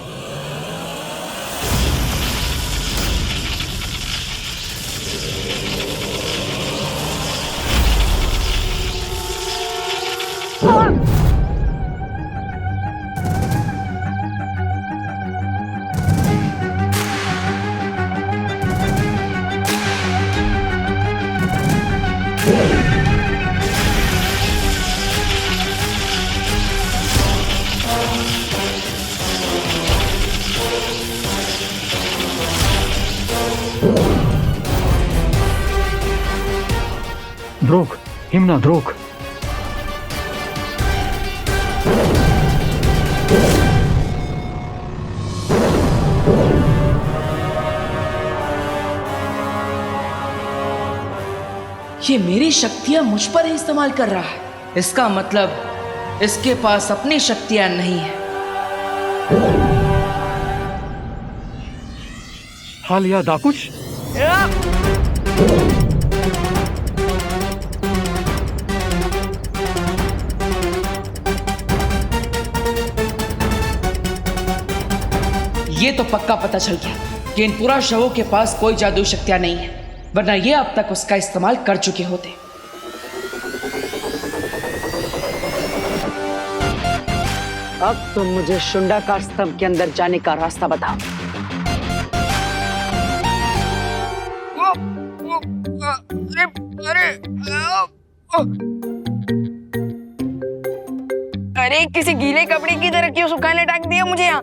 द्रोक, हिमना द्रोक। ये मेरी शक्तियां मुझ पर ही इस्तेमाल कर रहा है। इसका मतलब इसके पास अपनी शक्तियां नहीं है। हालिया दाकुश। ये तो पक्का पता चल गया कि इन पूरा शवों के पास कोई जादू शक्तियां नहीं है, वरना ये अब तक उसका इस्तेमाल कर चुके होते। अब तुम मुझे शुंडाकार स्तंभ के अंदर जाने का रास्ता बताओ। अरे किसी गीले कपड़े की तरह क्यों सुखाने टांग दिया मुझे यहाँ?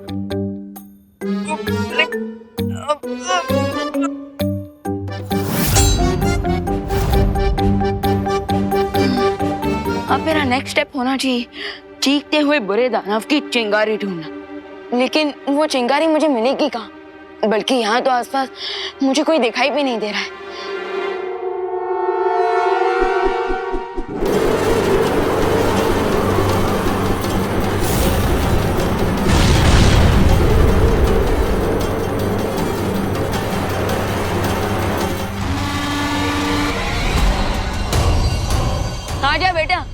अब मेरा नेक्स्ट स्टेप होना चाहिए चीखते हुए बुरे दानव की चिंगारी ढूंढना। लेकिन वो चिंगारी मुझे मिलेगी कहाँ? बल्कि यहाँ तो आसपास मुझे कोई दिखाई भी नहीं दे रहा है। आजा बेटा,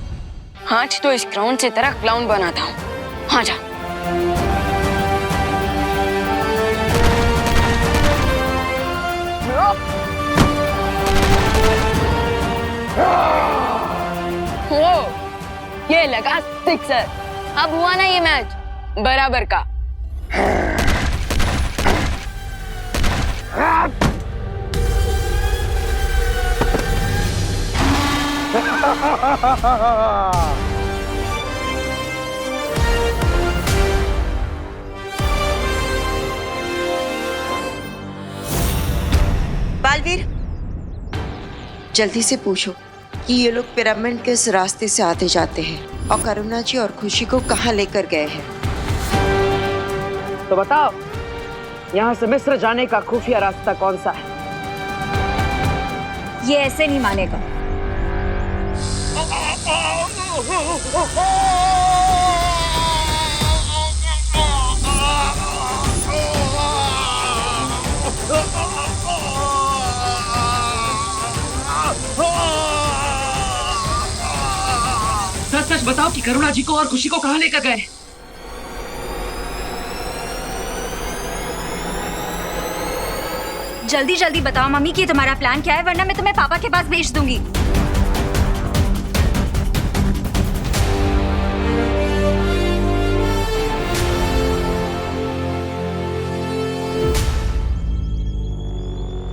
आज तो इस क्राउन से तेरा क्लाउन बनाता हूँ। आजा। वो ये लगा सिक्सर। अब हुआ ना ये मैच बराबर का। बालवीर, जल्दी से पूछो कि ये लोग पिरामिड किस रास्ते से आते जाते हैं और करुणा जी और खुशी को कहाँ लेकर गए हैं। तो बताओ, यहाँ से मिस्र जाने का खुफिया रास्ता कौन सा है? ये ऐसे नहीं मानेगा। सच सच बताओ कि करुणा जी को और खुशी को कहाँ लेकर गए? जल्दी जल्दी बताओ मम्मी कि तुम्हारा प्लान क्या है, वरना मैं तुम्हें पापा के पास भेज दूंगी।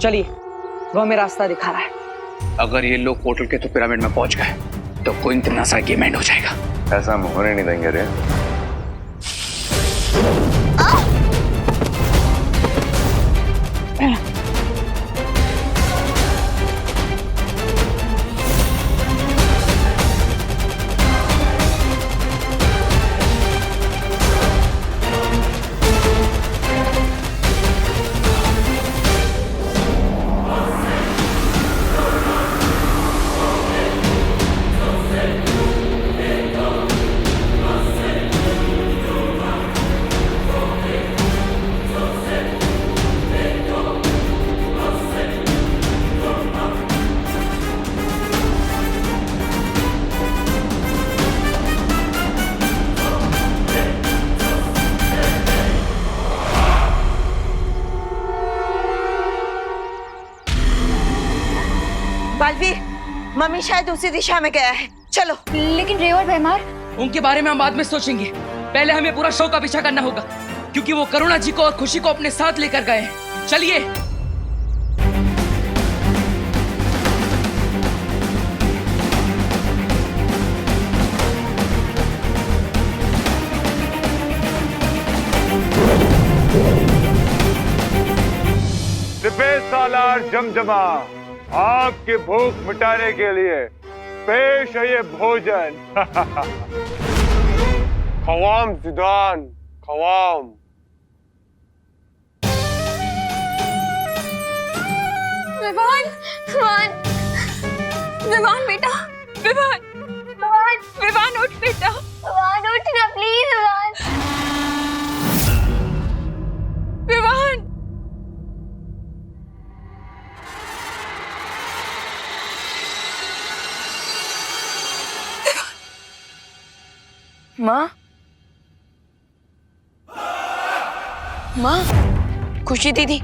चलिए, वो हमें रास्ता दिखा रहा है। अगर ये लोग पोर्टल के तो पिरामिड में पहुंच गए तो कोई इतना सा गेम एंड हो जाएगा। ऐसा हम होने नहीं देंगे रे। बालवीर, मम्मी शायद उसी दिशा में गया है। चलो। लेकिन रे और भैमार, उनके बारे में हम बाद में सोचेंगे। पहले हमें पूरा शो का पीछा करना होगा, क्योंकि वो करुणा जी को और खुशी को अपने साथ लेकर गए हैं। चलिए। सालार जमजमा, आपकी भूख मिटाने के लिए पेश है ये भोजन। खवाम जिदान, खवाम। विवान, विवान, विवान बेटा, विवान, विवान, विवान उठ बेटा, विवान उठ ना प्लीज विवान। विवान। माँ, माँ, खुशी दीदी,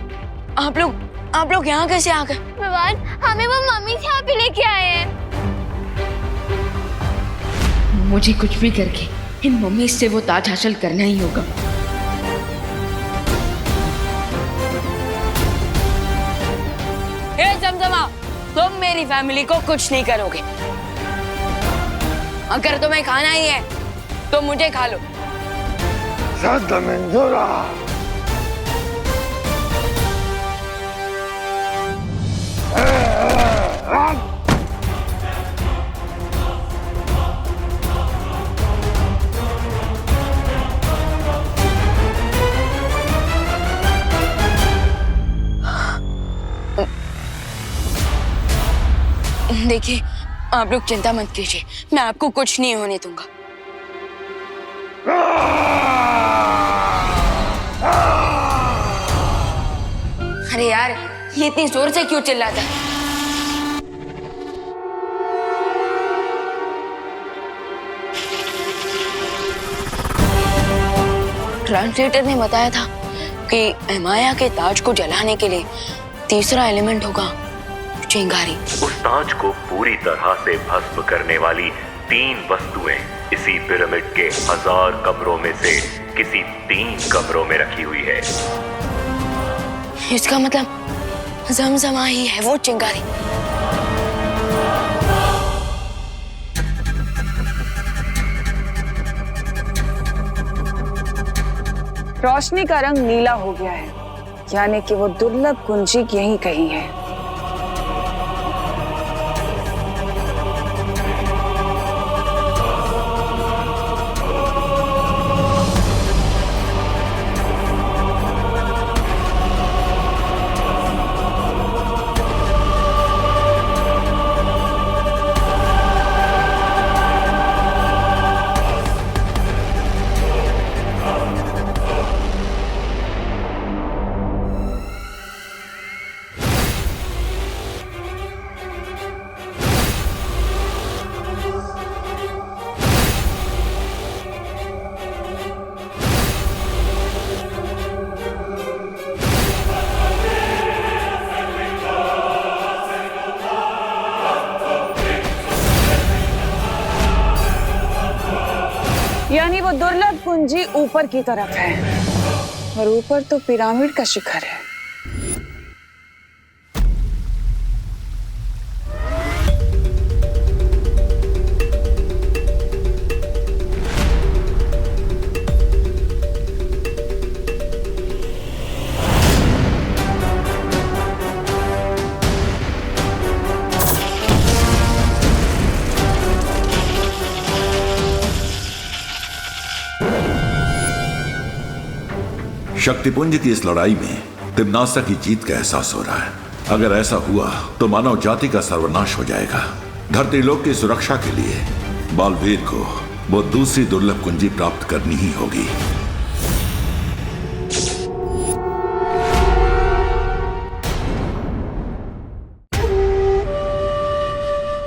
आप लोग यहाँ कैसे आ गए? विवान, हमें वो मम्मी से यहाँ पे लेके आए हैं। मुझे कुछ भी करके इन मम्मी से वो ताज हासिल करना ही होगा। हे जमजमा, तुम मेरी फैमिली को कुछ नहीं करोगे। अगर तुम्हें खाना ही है तो मुझे खा लो। देखिए, आप लोग चिंता मत कीजिए, मैं आपको कुछ नहीं होने दूंगा। अरे यार, ये इतनी जोर से क्यों चिल्लाता है? ट्रांसलेटर ने बताया था कि हिमाया के ताज को जलाने के लिए तीसरा एलिमेंट होगा चिंगारी। उस ताज को पूरी तरह से भस्म करने वाली 3 वस्तुएं इसी पिरामिड के 1000 कमरों में से किसी 3 कमरों में रखी हुई है। इसका मतलब जमजमा ही है वो चिंगारी। रोशनी का रंग नीला हो गया है, यानी कि वो दुर्लभ कुंजी यहीं कहीं है। यानी वो दुर्लभ कुंजी ऊपर की तरफ है और ऊपर तो पिरामिड का शिखर है। शक्तिपुंज की इस लड़ाई में तिम्नासा की जीत का एहसास हो रहा है। अगर ऐसा हुआ तो मानव जाति का सर्वनाश हो जाएगा। धरती लोक की सुरक्षा के लिए बालवीर को वो दूसरी दुर्लभ कुंजी प्राप्त करनी ही होगी।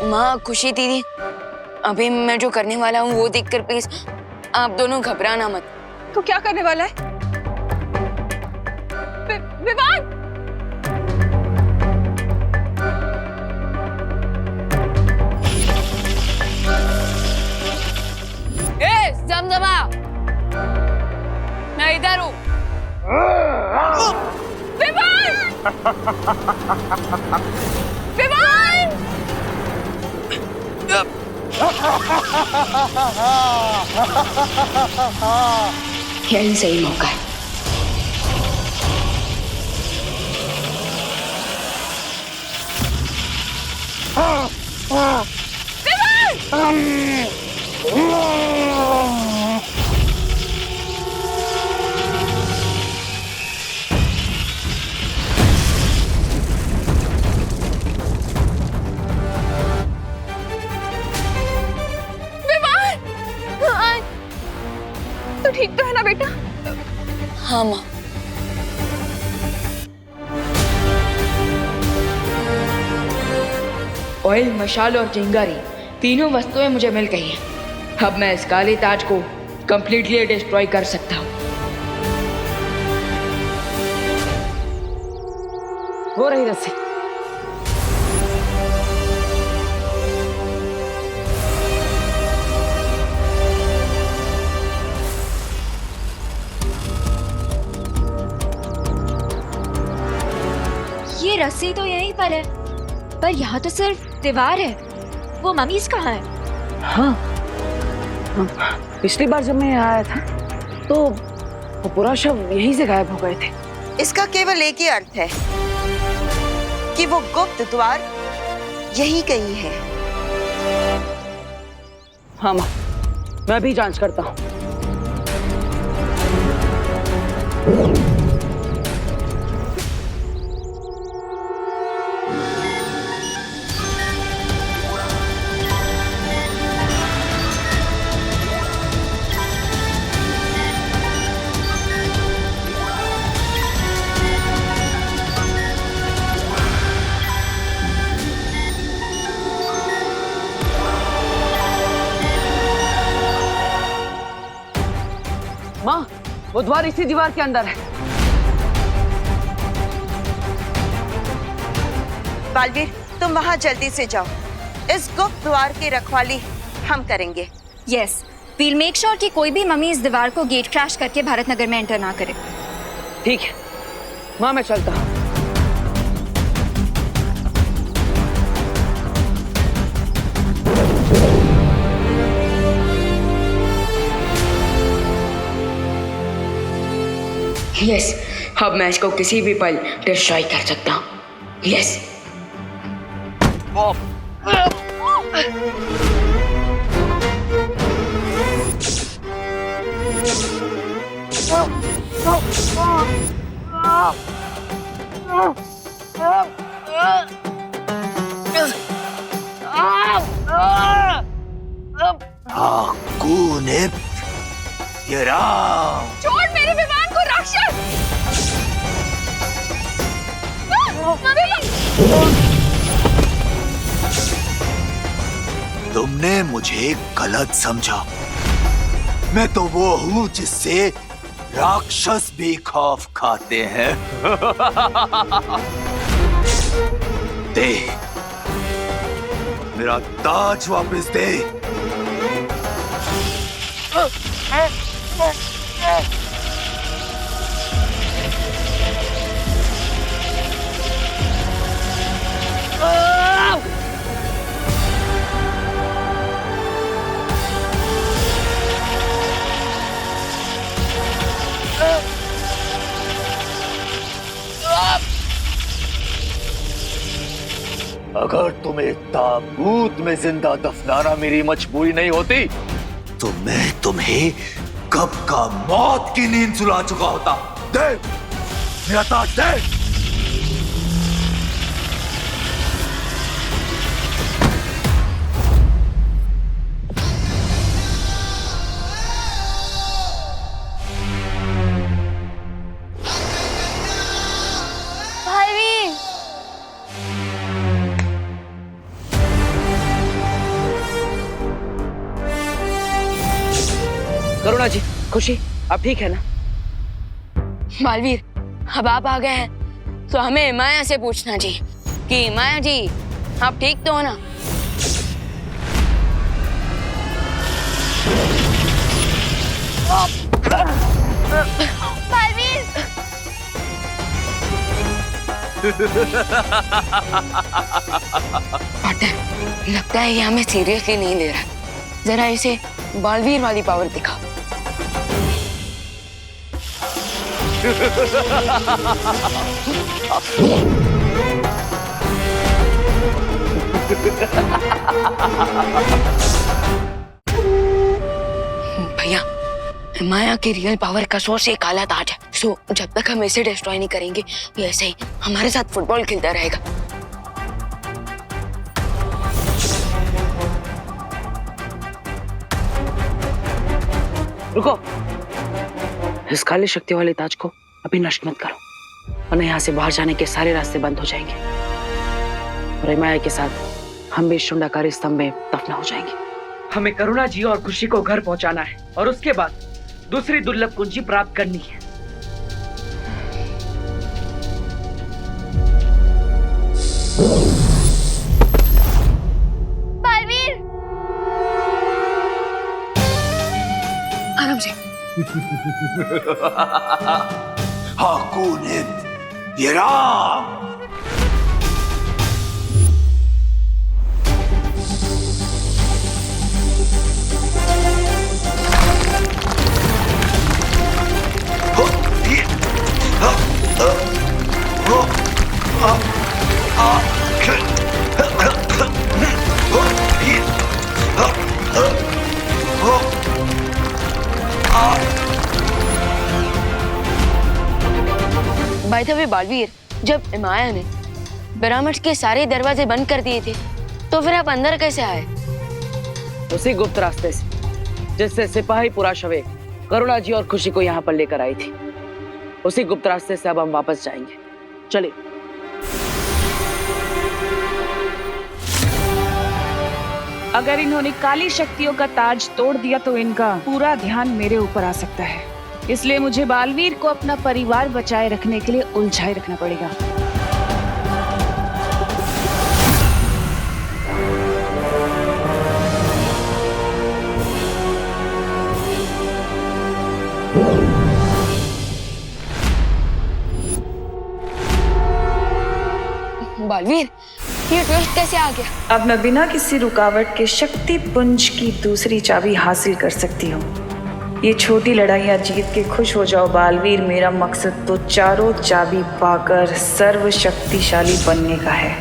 माँ, खुशी दीदी, अभी मैं जो करने वाला हूँ वो देखकर प्लीज आप दोनों घबराना मत। तो क्या करने वाला है? विवान! ए, जमजमा, मैं इधर हूँ। विवान! विवान! यही सही मौका है। तो ठीक तो है ना बेटा? हाँ माँ। ऑयल, मशाल और चिंगारी तीनों वस्तुएं मुझे मिल गई हैं। अब मैं इस काले ताज को कंप्लीटली डिस्ट्रॉय कर सकता हूँ। वो रही रस्सी। रस्सी तो यहीं पर है, पर यहाँ तो सिर्फ दीवार है। वो मम्मीज कहाँ है? हाँ, पिछली बार जब मैं यहाँ आया था तो वो पूरा शव यहीं से गायब हो गए थे। इसका केवल एक ही अर्थ है कि वो गुप्त द्वार यही कहीं है। हाँ माँ, मैं भी जांच करता हूँ। माँ, वो द्वार इसी दीवार के अंदर है। बालवीर, तुम वहां जल्दी से जाओ। इस गुप्त द्वार की रखवाली हम करेंगे। यस, वील मेक श्योर कि कोई भी मम्मी इस दीवार को गेट क्रैश करके भारत नगर में एंटर ना करे। ठीक है माँ, मैं चलता हूँ। यस, अब मैं इसको किसी भी पल डिस्ट्रॉय कर सकता हूँ। यस। छोड़ मेरे विमान को राक्षस! तुमने मुझे गलत समझा। मैं तो वो हूँ जिससे राक्षस भी खौफ खाते हैं। दे मेरा ताज वापस दे। अगर तुम्हें ताबूत में जिंदा दफनाना मेरी मजबूरी नहीं होती तो मैं तुम्हें कब का मौत की नींद सुला चुका होता। दे मेरा ताज दे। करुणा जी, खुशी, आप ठीक है ना? बालवीर, अब आप आ गए हैं तो हमें माया से पूछना जी कि माया जी आप ठीक तो हो ना? बालवीर! पार्टनर, लगता है ये हमें सीरियसली नहीं ले रहा। जरा इसे बालवीर वाली पावर दिखा। भैया, माया की रियल पावर का सोर्स एक काला ताज है। सो जब तक हम इसे डिस्ट्रॉय नहीं करेंगे ये ऐसे ही हमारे साथ फुटबॉल खेलता रहेगा। रुको, इस काली शक्ति वाले ताज को अभी नष्ट मत करो, वरना यहाँ से बाहर जाने के सारे रास्ते बंद हो जाएंगे और माया के साथ हम भी शुंडाकारी स्तंभ में दफना हो जाएंगे। हमें करुणा जी और खुशी को घर पहुंचाना है और उसके बाद दूसरी दुर्लभ कुंजी प्राप्त करनी है। बालवीर! आराम से। हाकुन ये Ram. By the way Baalveer, जब इमाया ने पिरामिड्स के सारे दरवाजे बंद कर दिए थे तो फिर आप अंदर कैसे आए? उसी गुप्त रास्ते से जिससे सिपाही पूरा शवे करुणा जी और खुशी को यहाँ पर लेकर आई थी। उसी गुप्त रास्ते से अब हम वापस जाएंगे। चलिए। अगर इन्होंने काली शक्तियों का ताज तोड़ दिया तो इनका पूरा ध्यान मेरे ऊपर आ सकता है, इसलिए मुझे बालवीर को अपना परिवार बचाए रखने के लिए उलझाए रखना पड़ेगा। बालवीर, ये ट्विस्ट कैसे आ गया? अब मैं बिना किसी रुकावट के शक्ति पुंज की दूसरी चाबी हासिल कर सकती हूँ। ये छोटी लड़ाइयाँ जीत के खुश हो जाओ बालवीर, मेरा मकसद तो चारों चाबी पाकर सर्वशक्तिशाली बनने का है।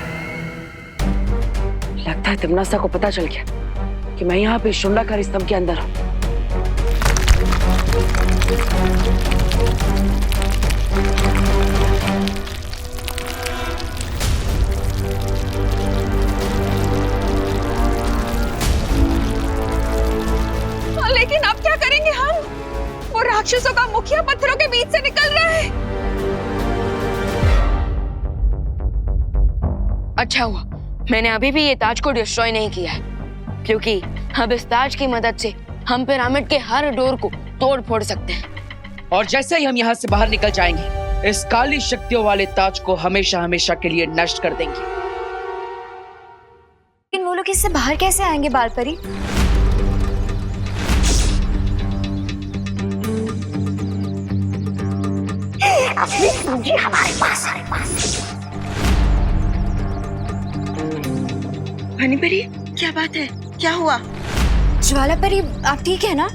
लगता है तिमनासा को पता चल गया कि मैं यहाँ पे शुंडाकारी स्तंभ के अंदर हूँ। लेकिन अब क्या करेंगे हम? वो राक्षसों का मुखिया पत्थरों के बीच से निकल रहा है। अच्छा हुआ मैंने अभी भी ये ताज को डिस्ट्रॉय नहीं किया है, क्योंकि अब इस ताज की मदद से हम पिरामिड के हर डोर को तोड़ फोड़ सकते हैं। और जैसे ही हम यहाँ से बाहर निकल जाएंगे, इस काली शक्तियों वाले ताज को हमेशा हमेशा के लिए नष्ट कर देंगे। लेकिन वो लोग इससे बाहर कैसे आएंगे बालपरी? अपनी पूंजी हमारे पास है। हनीपरी, क्या बात है? क्या हुआ? ज्वाला परी, आप ठीक है ना?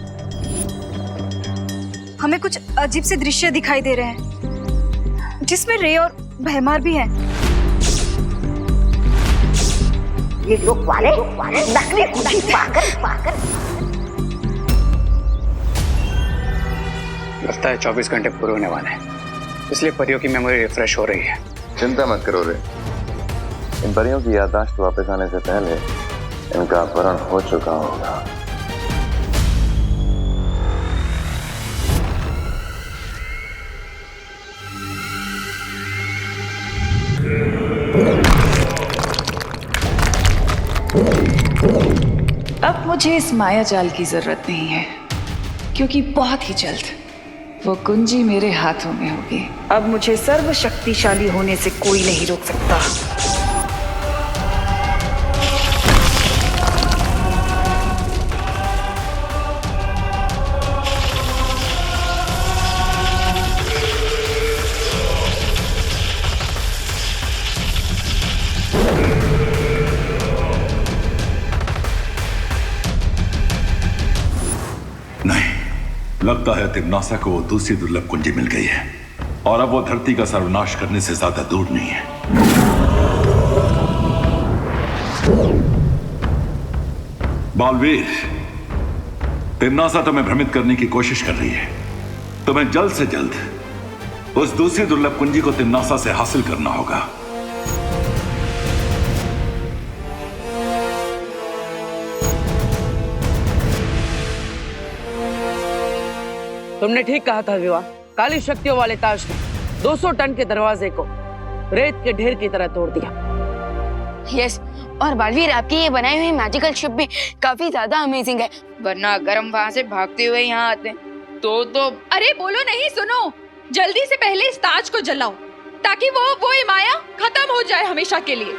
हमें कुछ अजीब से दृश्य दिखाई दे रहे हैं जिसमें रे और भैमार भी हैं। ये लोग वाले नकली कुंजी पाकर लगता है 24 घंटे पूरे होने वाले हैं, इसलिए परियों की मेमोरी रिफ्रेश हो रही है। चिंता मत करो रे, इन परियों की याददाश्त वापस आने से पहले इनका अपहरण हो चुका होगा। अब मुझे इस माया जाल की जरूरत नहीं है, क्योंकि बहुत ही जल्द वो कुंजी मेरे हाथों में होगी। अब मुझे सर्वशक्तिशाली होने से कोई नहीं रोक सकता। लगता है तिमनासा को वो दूसरी दुर्लभ कुंजी मिल गई है और अब वो धरती का सर्वनाश करने से ज्यादा दूर नहीं है। बालवीर, तिमनासा तुम्हें भ्रमित करने की कोशिश कर रही है। तुम्हें जल्द से जल्द उस दूसरी दुर्लभ कुंजी को तिमनासा से हासिल करना होगा। तुमने ठीक कहा था विवाह, काली शक्तियों वाले ताज ने 200 टन के दरवाजे को रेत के ढेर की तरह तोड़ दिया। यस, और बालवीर आपकी ये बनाई हुई मैजिकल शिप भी काफी ज्यादा अमेजिंग है, वरना अगर हम वहां से भागते हुए यहाँ आते तो अरे बोलो नहीं, सुनो, जल्दी से पहले इस ताज को जलाओ ताकि वो इमाया खत्म हो जाए हमेशा के लिए।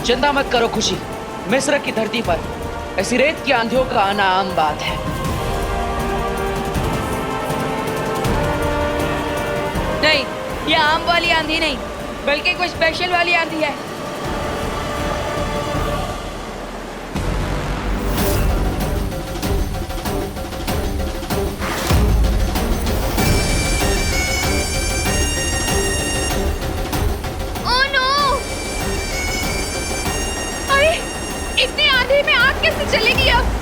चिंता मत करो खुशी, मिस्र की धरती पर ऐसी रेत की आंधियों का आना आम बात है। नहीं, ये आम वाली आंधी नहीं, बल्कि कोई स्पेशल वाली आंधी है। Oh no! अरे, इतनी आंधी में आग कैसे चलेगी अब?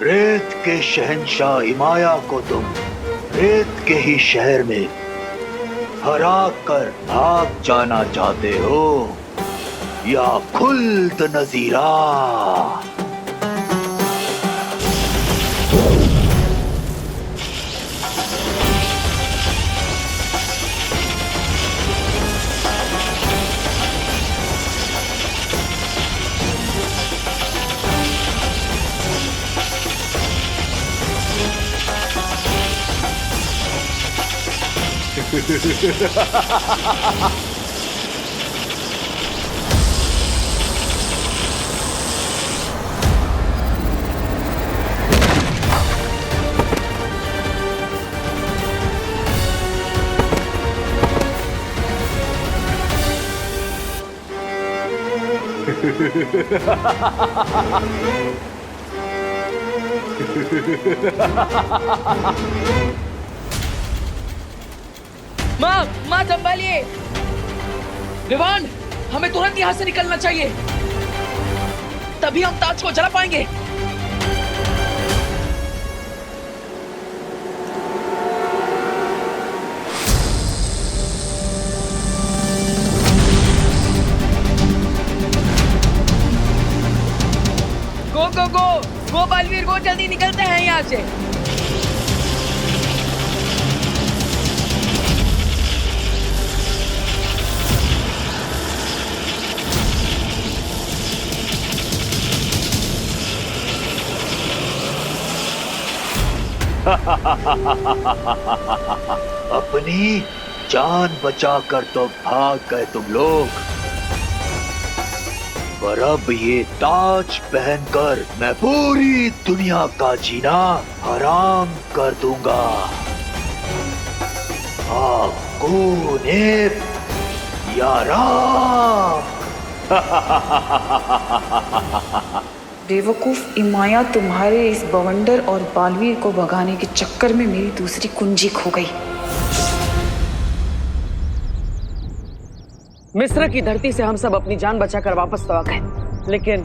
रेत के शहंशाह इमाया को तुम रेत के ही शहर में हरा कर भाग जाना चाहते हो या खुल्द नजीरा? माँ संभालिए। विवान, हमें तुरंत यहाँ से निकलना चाहिए, तभी हम ताज को जला पाएंगे। गो गो गो गो बालवीर गो, जल्दी निकलते हैं यहाँ से। अपनी जान बचाकर तो भाग गए तुम लोग, पर अब ये ताज पहनकर मैं पूरी दुनिया का जीना हराम कर दूंगा। आपको या राम। बेवकूफ इमाया, तुम्हारे इस बवंडर और बालवीर को भगाने के चक्कर में मेरी दूसरी कुंजी खो गई। मिस्र की धरती से हम सब अपनी जान बचाकर वापस तो आ गए, लेकिन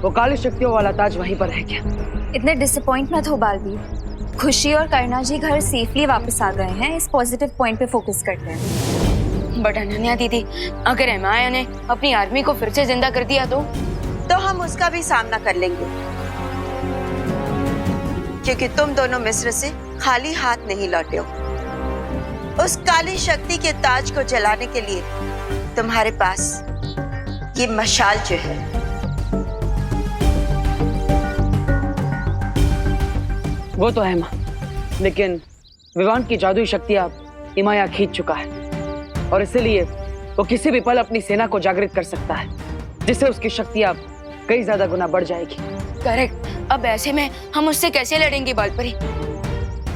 वो काली शक्तियों वाला ताज वहीं पर रह गया। इतने डिसअपॉइंट मत हो बालवीर, खुशी और करना जी घर सेफली वापस आ गए हैं। इस पॉजिटिव पॉइंट पे फोकस करते हैं। बट अनन्या दीदी, अगर इमाया ने अपनी आर्मी को फिर से जिंदा कर दिया तो हम उसका भी सामना कर लेंगे, क्योंकि तुम दोनों मिस्र से खाली हाथ नहीं लौटे हो। उस काली शक्ति के ताज को जलाने के लिए तुम्हारे पास ये मशाल जो है, वो तो है माँ, लेकिन विवान की जादुई शक्तियां इमाया खींच चुका है और इसीलिए वो किसी भी पल अपनी सेना को जागृत कर सकता है, जिससे उसकी शक्तियां कई ज्यादा गुना बढ़ जाएगी। करेक्ट। अब ऐसे में हम उससे कैसे लड़ेंगे बालपरी?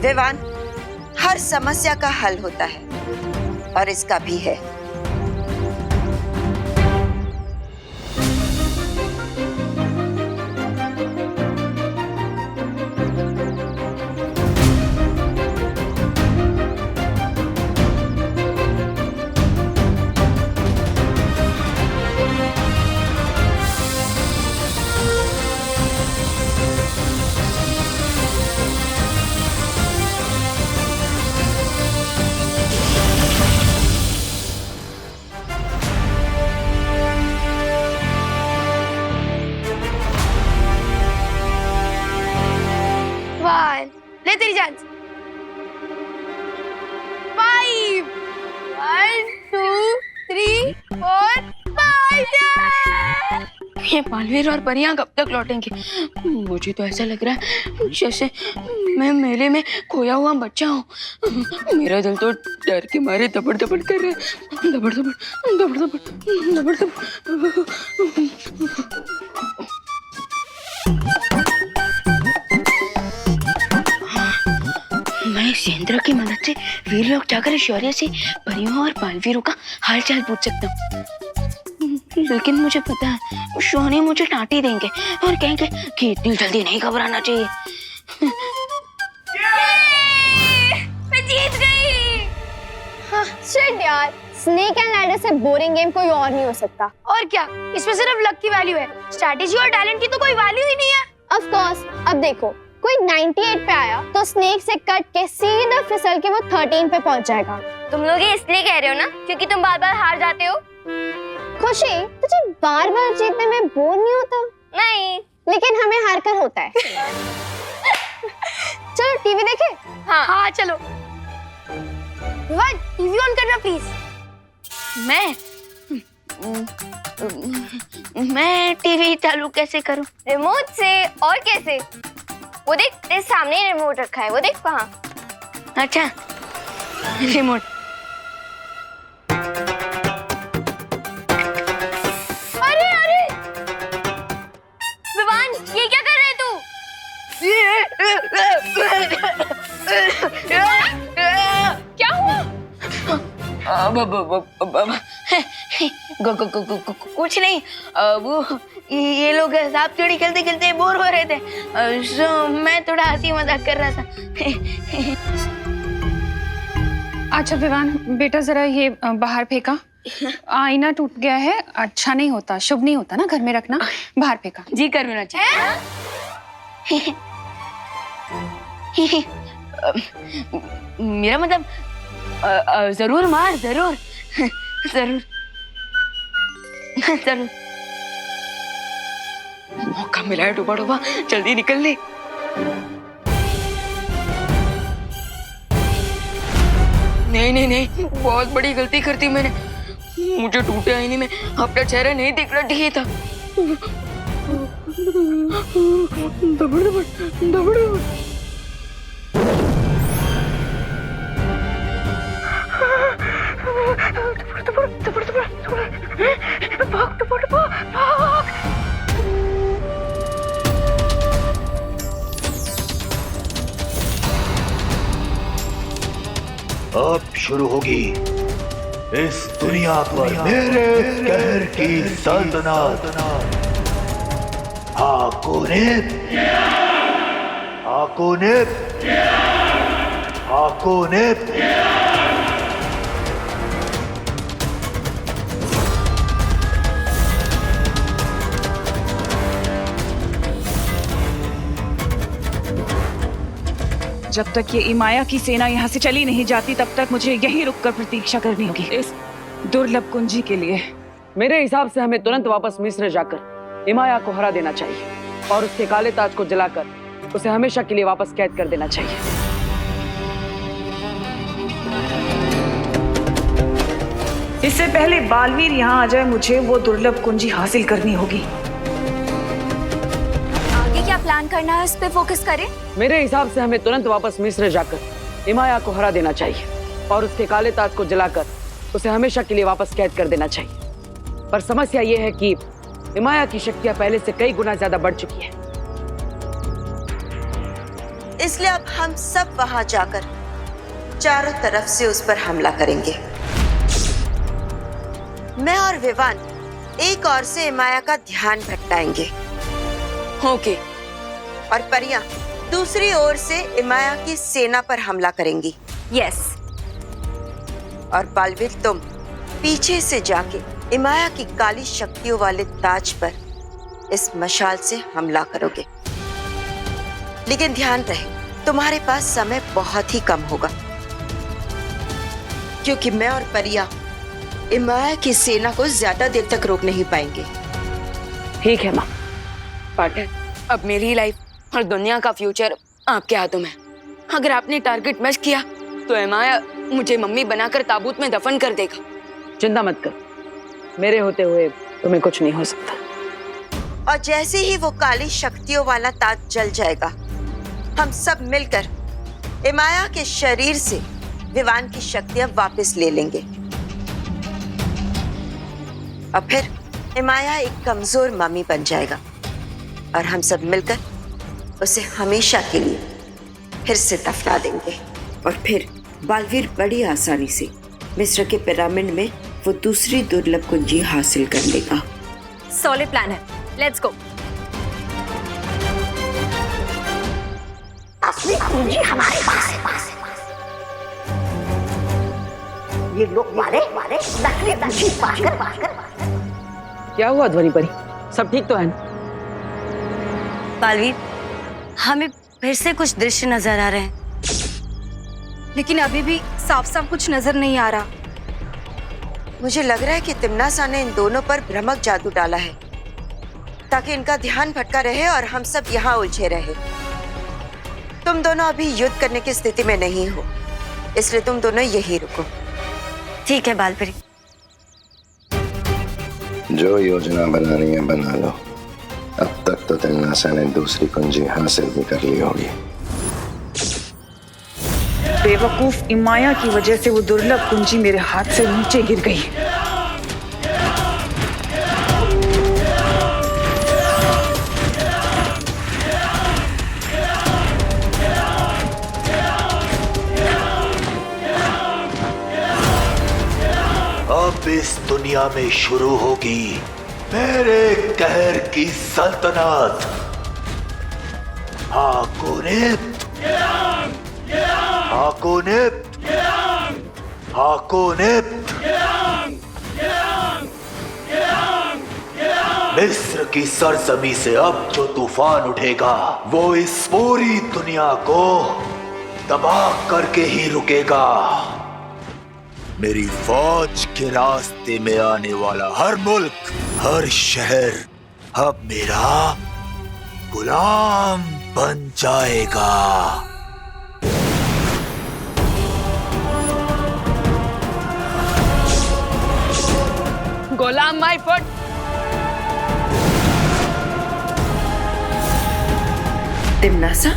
विवान, हर समस्या का हल होता है और इसका भी है। ये बालवीर और परियां कब तक लौटेंगे? मुझे तो ऐसा लग रहा है जैसे मैं मेले में खोया हुआ बच्चा हूँ। मेरा दिल तो डर के मारे दबड़ दबड़ कर रहा है, दबड़ दबड़ दबड़ दबड़ दबड़ दबड़। मैं इस यंत्र की मदद से वीर लोग जाकर शौर्य से परियों और बालवीरों का हालचाल पूछ सकता हूँ। लेकिन मुझे पता है शौर्य मुझे डांटी देंगे और कहेंगे कि इतनी जल्दी नहीं घबराना चाहिए। मैं जीत गई। हाँ, शिट यार, स्नेक एंड लैडर से बोरिंग गेम कोई और नहीं हो सकता। और क्या, इसमें सिर्फ लक की वैल्यू है, स्ट्रैटेजी और टैलेंट की तो कोई वैल्यू ही नहीं है। ऑफ कोर्स, अब देखो कोई 98 पे आया तो स्नेक से कट के सीधा फिसल के वो 13 पे पहुंच जाएगा। तुम लोग ये इसलिए कह रहे हो ना क्योंकि तुम बार बार हार जाते हो? खुशी, तुझे बार बार जीतने में बोर नहीं होता? नहीं, लेकिन हमें हार कर होता है। चलो टीवी देखें? हाँ चलो। विवान, टीवी ऑन करना प्लीज। मैं टीवी चालू कैसे करूं? रिमोट से। और कैसे? वो देख, तेरे सामने ही रिमोट रखा है, वो देख वहाँ। अच्छा, रिमोट। अरे अरे विवान, ये क्या कर रहे तू? क्या हुआ? कुछ नहीं, वो ये लोग सांप सीढ़ी खेलते खेलते बोर हो रहे थे, सो मैं थोड़ा हंसी मजाक कर रहा था। अच्छा विवान बेटा, जरा ये बाहर फेंका। आईना टूट गया है, अच्छा नहीं होता, शुभ नहीं होता ना घर में रखना, बाहर फेंका। जी करुणा जी। मेरा मतलब जरूर मार, जरूर जरूर जरूर। मौका मिला है डूबा डूबा, जल्दी निकल ले। नहीं नहीं नहीं, बहुत बड़ी गलती कर दी मैंने। मुझे टूटे आईने में अपना चेहरा नहीं दिख रहा ठीक था। दबड़ दबड़ दबड़ दबड़। अब शुरू होगी इस दुनिया पर मेरे कहर की सल्तनत। हाकोनेप, हाकोनेप, हाकोनेप। जब तक ये इमाया की सेना यहाँ से चली नहीं जाती तब तक मुझे यहीं रुककर प्रतीक्षा करनी होगी इस दुर्लभ कुंजी के लिए। मेरे हिसाब से हमें तुरंत वापस मिस्र जाकर इमाया को हरा देना चाहिए और उसके काले ताज को जलाकर उसे हमेशा के लिए वापस कैद कर देना चाहिए। इससे पहले बालवीर यहाँ आ जाए मुझे वो दुर्लभ कुंजी हासिल करनी होगी। आगे क्या प्लान करना है, उस पे फोकस करें। मेरे हिसाब से हमें तुरंत वापस मिस्र जाकर इमाया को हरा देना चाहिए और उसके काले ताज को जलाकर उसे हमेशा के लिए वापस कैद कर देना चाहिए। पर समस्या ये है कि इमाया की शक्तियां पहले से कई गुना ज्यादा बढ़ चुकी है। इसलिए अब हम सब वहां जाकर चारों तरफ से उस पर हमला करेंगे। मैं और विवान एक ओर से इमाया का ध्यान भटकाएंगे। ओके। और परियां दूसरी ओर से इमाया की सेना पर हमला करेंगी। यस। और बालवीर तुम पीछे से जाके इमाया की काली शक्तियों वाले ताज पर इस मशाल से हमला करोगे। लेकिन ध्यान रहे, तुम्हारे पास समय बहुत ही कम होगा क्योंकि मैं और परिया इमाया की सेना को ज्यादा देर तक रोक नहीं पाएंगे। ठीक है माँ। पार्टनर, अब मेरी लाइफ और दुनिया का फ्यूचर आपके हाथों में। अगर आपने टारगेट मिस किया तो इमाया मुझे मम्मी बनाकर ताबूत में दफन कर देगा। चिंता मत कर, मेरे होते हुए तुम्हें कुछ नहीं हो सकता। और जैसे ही वो काली शक्तियों वाला ताज जल जाएगा, हम सब मिलकर इमाया के शरीर से विवान की शक्तियां वापस ले लेंगे और फिर इमाया एक कमजोर मम्मी बन जाएगा और हम सब मिलकर उसे हमेशा के लिए फिर से दफना देंगे। और फिर बालवीर बड़ी आसानी से मिस्र के पिरामिड में वो दूसरी दुर्लभ कुंजी हासिल कर लेगा। सॉलिड प्लान है, लेट्स गो। असली कुंजी हमारे पास है। ये लोग मारे नकली कुंजी पाकर क्या हुआ ध्वनि परी, सब ठीक तो है ना? बालवीर, हमें फिर से कुछ दृश्य नजर आ रहे हैं, लेकिन अभी भी साफ साफ कुछ नजर नहीं आ रहा। मुझे लग रहा है कि तिम्नासा ने इन दोनों पर भ्रमक जादू डाला है ताकि इनका ध्यान भटका रहे और हम सब यहाँ उलझे रहे। तुम दोनों अभी युद्ध करने की स्थिति में नहीं हो, इसलिए तुम दोनों यही रुको। ठीक है बालपरी। जो योजना बनानी है बना लो। अब तक तो तिम्नासा ने दूसरी कुंजी हासिल भी कर ली होगी। बेवकूफ इमाया की वजह से वो दुर्लभ कुंजी मेरे हाथ से नीचे गिर गई। अब इस दुनिया में शुरू होगी मेरे कहर की सल्तनत। हाकोनिप्त, हाकोनिप्त, हाकोनिप्त। मिस्र की सरजमी से अब जो तूफान उठेगा वो इस पूरी दुनिया को तबाह करके ही रुकेगा। मेरी फौज के रास्ते में आने वाला हर मुल्क, हर शहर अब मेरा गुलाम बन जाएगा। गुलाम माय फुट। तिम्नासा,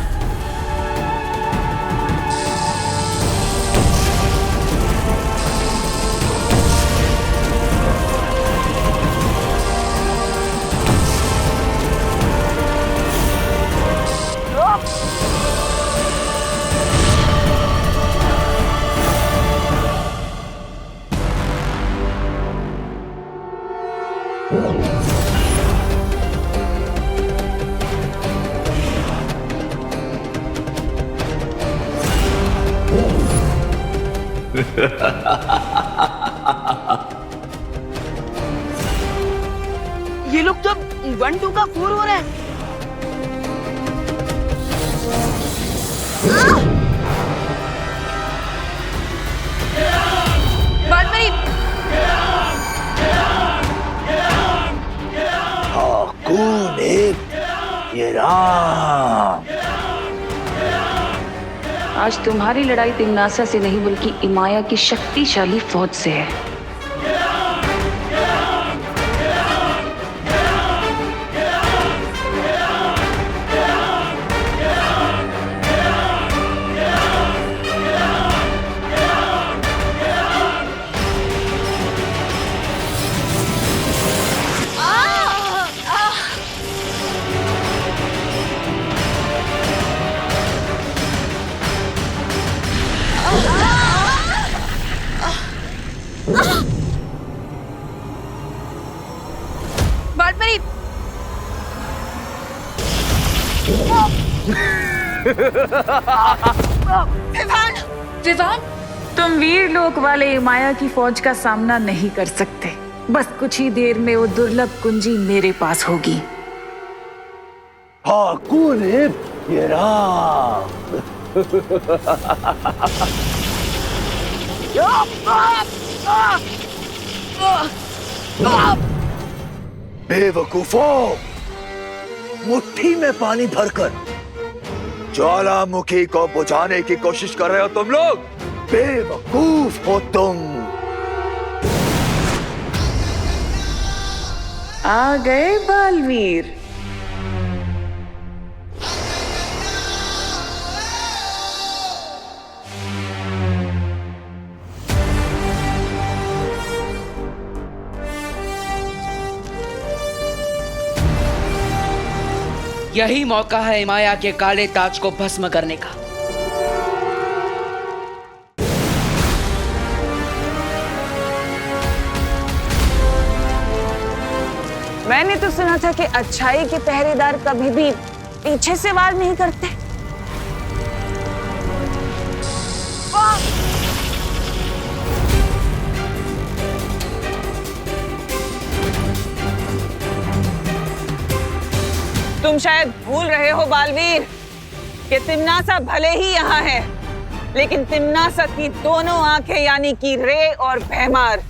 ये लोग तो 1-2 का 4 हो रहा है। ये राम। आज तुम्हारी लड़ाई तिम्नासा से नहीं बल्कि इमाया की शक्तिशाली फौज से है। विवान! विवान! तुम वीर लोक वाले इमाया की फौज का सामना नहीं कर सकते। बस कुछ ही देर में वो दुर्लभ कुंजी मेरे पास होगी। हाकोनिप्त, ये राम। बेवकूफों, मुट्ठी में पानी भरकर ज्वालामुखी को बुझाने की कोशिश कर रहे हो तुम लोग। बेवकूफ हो तुम। आ गए बालवीर। यही मौका है इमाया के काले ताज को भस्म करने का। मैंने तो सुना था कि अच्छाई के पहरेदार कभी भी पीछे से वार नहीं करते। तुम शायद भूल रहे हो बालवीर कि तिम्नासा भले ही यहाँ है, लेकिन तिम्नासा की दोनों आंखें यानी कि रे और भैमार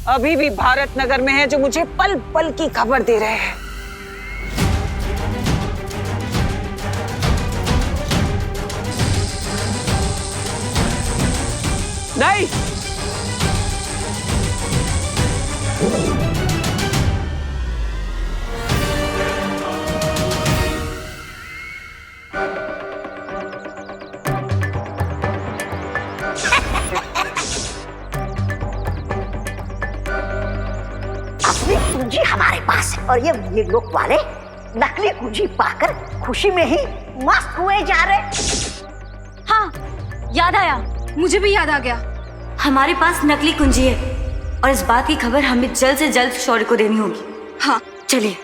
अभी भी भारत नगर में है, जो मुझे पल पल की खबर दे रहे हैं। नहीं, असली कुंजी हमारे पास है और ये लोग वाले नकली कुंजी पाकर खुशी में ही मस्त हुए जा रहे। हाँ, याद आया, मुझे भी याद आ गया। हमारे पास नकली कुंजी है और इस बात की खबर हमें जल्द से जल्द शौर्य को देनी होगी। हाँ, चलिए।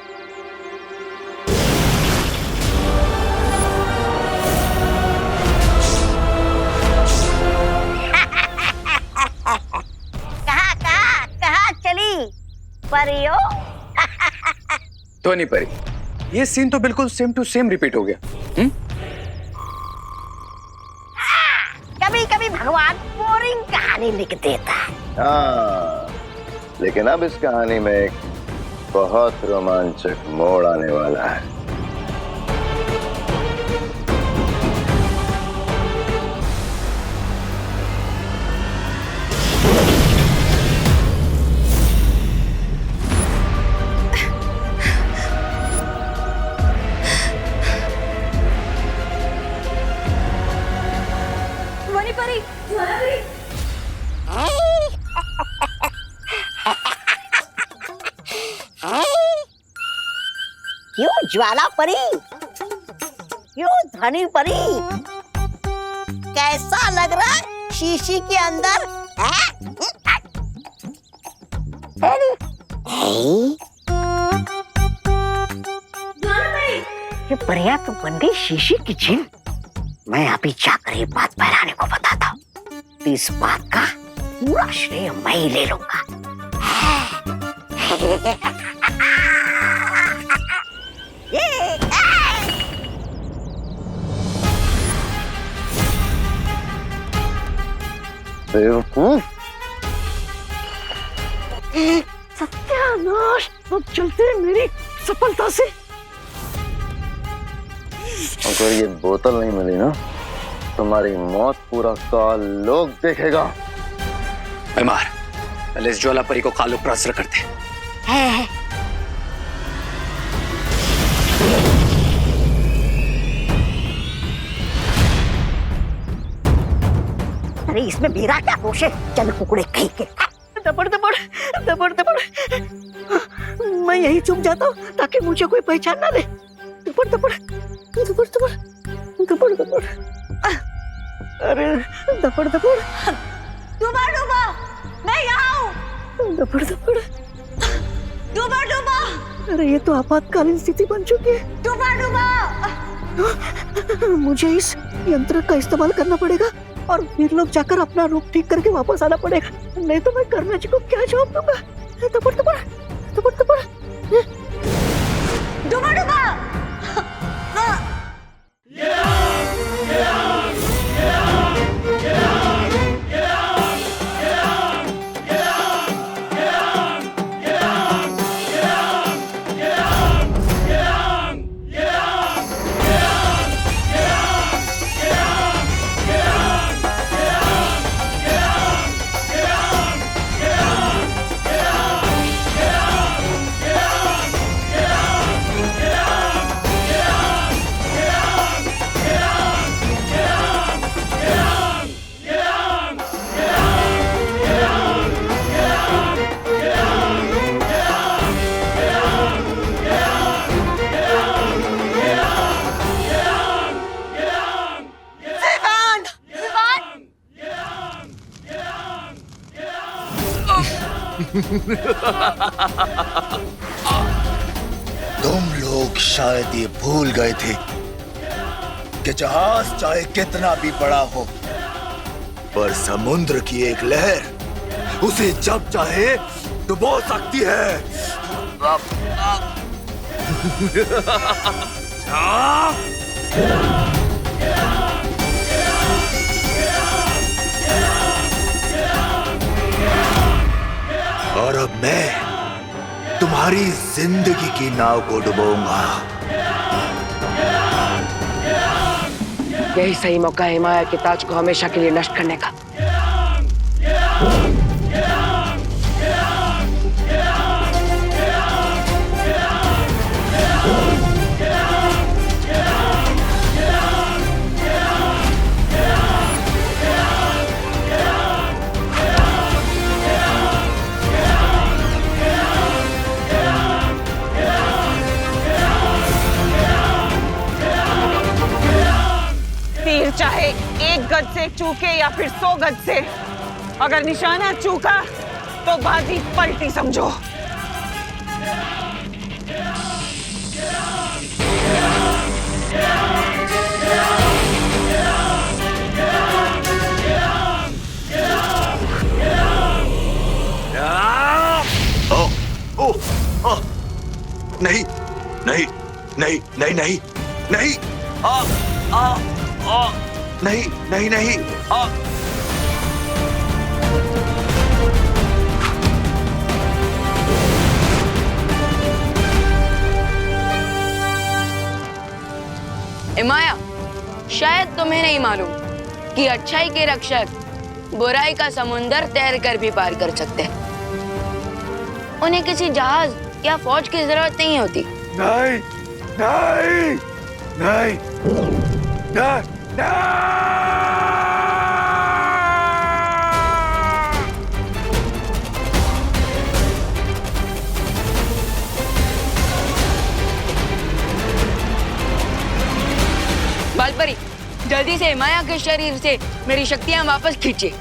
कहाँ चली परियो? तो नहीं परी, ये सीन तो बिल्कुल सेम टू सेम रिपीट हो गया। कभी कभी भगवान बोरिंग कहानी लिख देता है। हाँ, लेकिन अब इस कहानी में एक बहुत रोमांचक मोड़ आने वाला है। क्यों ज्वाला परी, क्यों धनी परी, कैसा लग रहा है शीशी के अंदर है? ये परिया तो बन गई शीशी की जिन। मैं अभी जाकर ये बात बहराने को बताता हूँ, इस बात का पूरा श्रेय मैं ही ले लूंगा। बेवकूफ, सत्यानाश, अब चलते हैं मेरी सफलता से। अगर ये बोतल नहीं मिली ना, तुम्हारी मौत पूरा काल लोग देखेगा। बीमार, पहले इस ज्वाला परी को कालो प्रसर करते है। अरे इसमें मेरा क्या दोष है? चल कुकड़े कहीं के। दबड़ दबड़ दबड़ दबड़, मैं यही चुप जाता हूँ ताकि मुझे कोई पहचान ना ले। दबड़ दबड़ दबड़ दबड़ दबड़ दबड़, अरे दबड़ दबड़। डूबा डूबा, मैं यहाँ हूँ। दबड़ दबड़ डूबा डूबा, अरे ये तो आपातकालीन स्थिति बन चुकी है। डूबा डूबा, मुझे इस यंत्र का इस्तेमाल करना पड़ेगा और फिर लोग जाकर अपना रूप ठीक करके वापस आना पड़ेगा, नहीं तो मैं करना जी को क्या जवाब दूंगा। दबड़ दबड़ दबड़ दबड़, डूबा डूबा। तुम लोग शायद ये भूल गए थे कि जहाज चाहे कितना भी बड़ा हो, पर समुद्र की एक लहर उसे जब चाहे डुबो सकती है। और अब मैं तुम्हारी जिंदगी की नाव को डुबोऊंगा। यही सही मौका है हिमाया के ताज को हमेशा के लिए नष्ट करने का। तीर चाहे 1 गज से चूके या फिर 100 गज से, अगर निशाना चूका तो बाजी पलटी समझो। नहीं नहीं नहीं नहीं नहीं नहीं आ आ आ नहीं नहीं नहीं आ हिमाया, शायद तुम्हें नहीं मालूम कि अच्छाई के रक्षक बुराई का समुंदर तैर कर भी पार कर सकते हैं। उन्हें किसी जहाज या फौज की जरूरत नहीं होती। नहीं नहीं नहीं नहीं बालपरी, जल्दी से हिमाया के शरीर से मेरी शक्तियां वापस खींचे।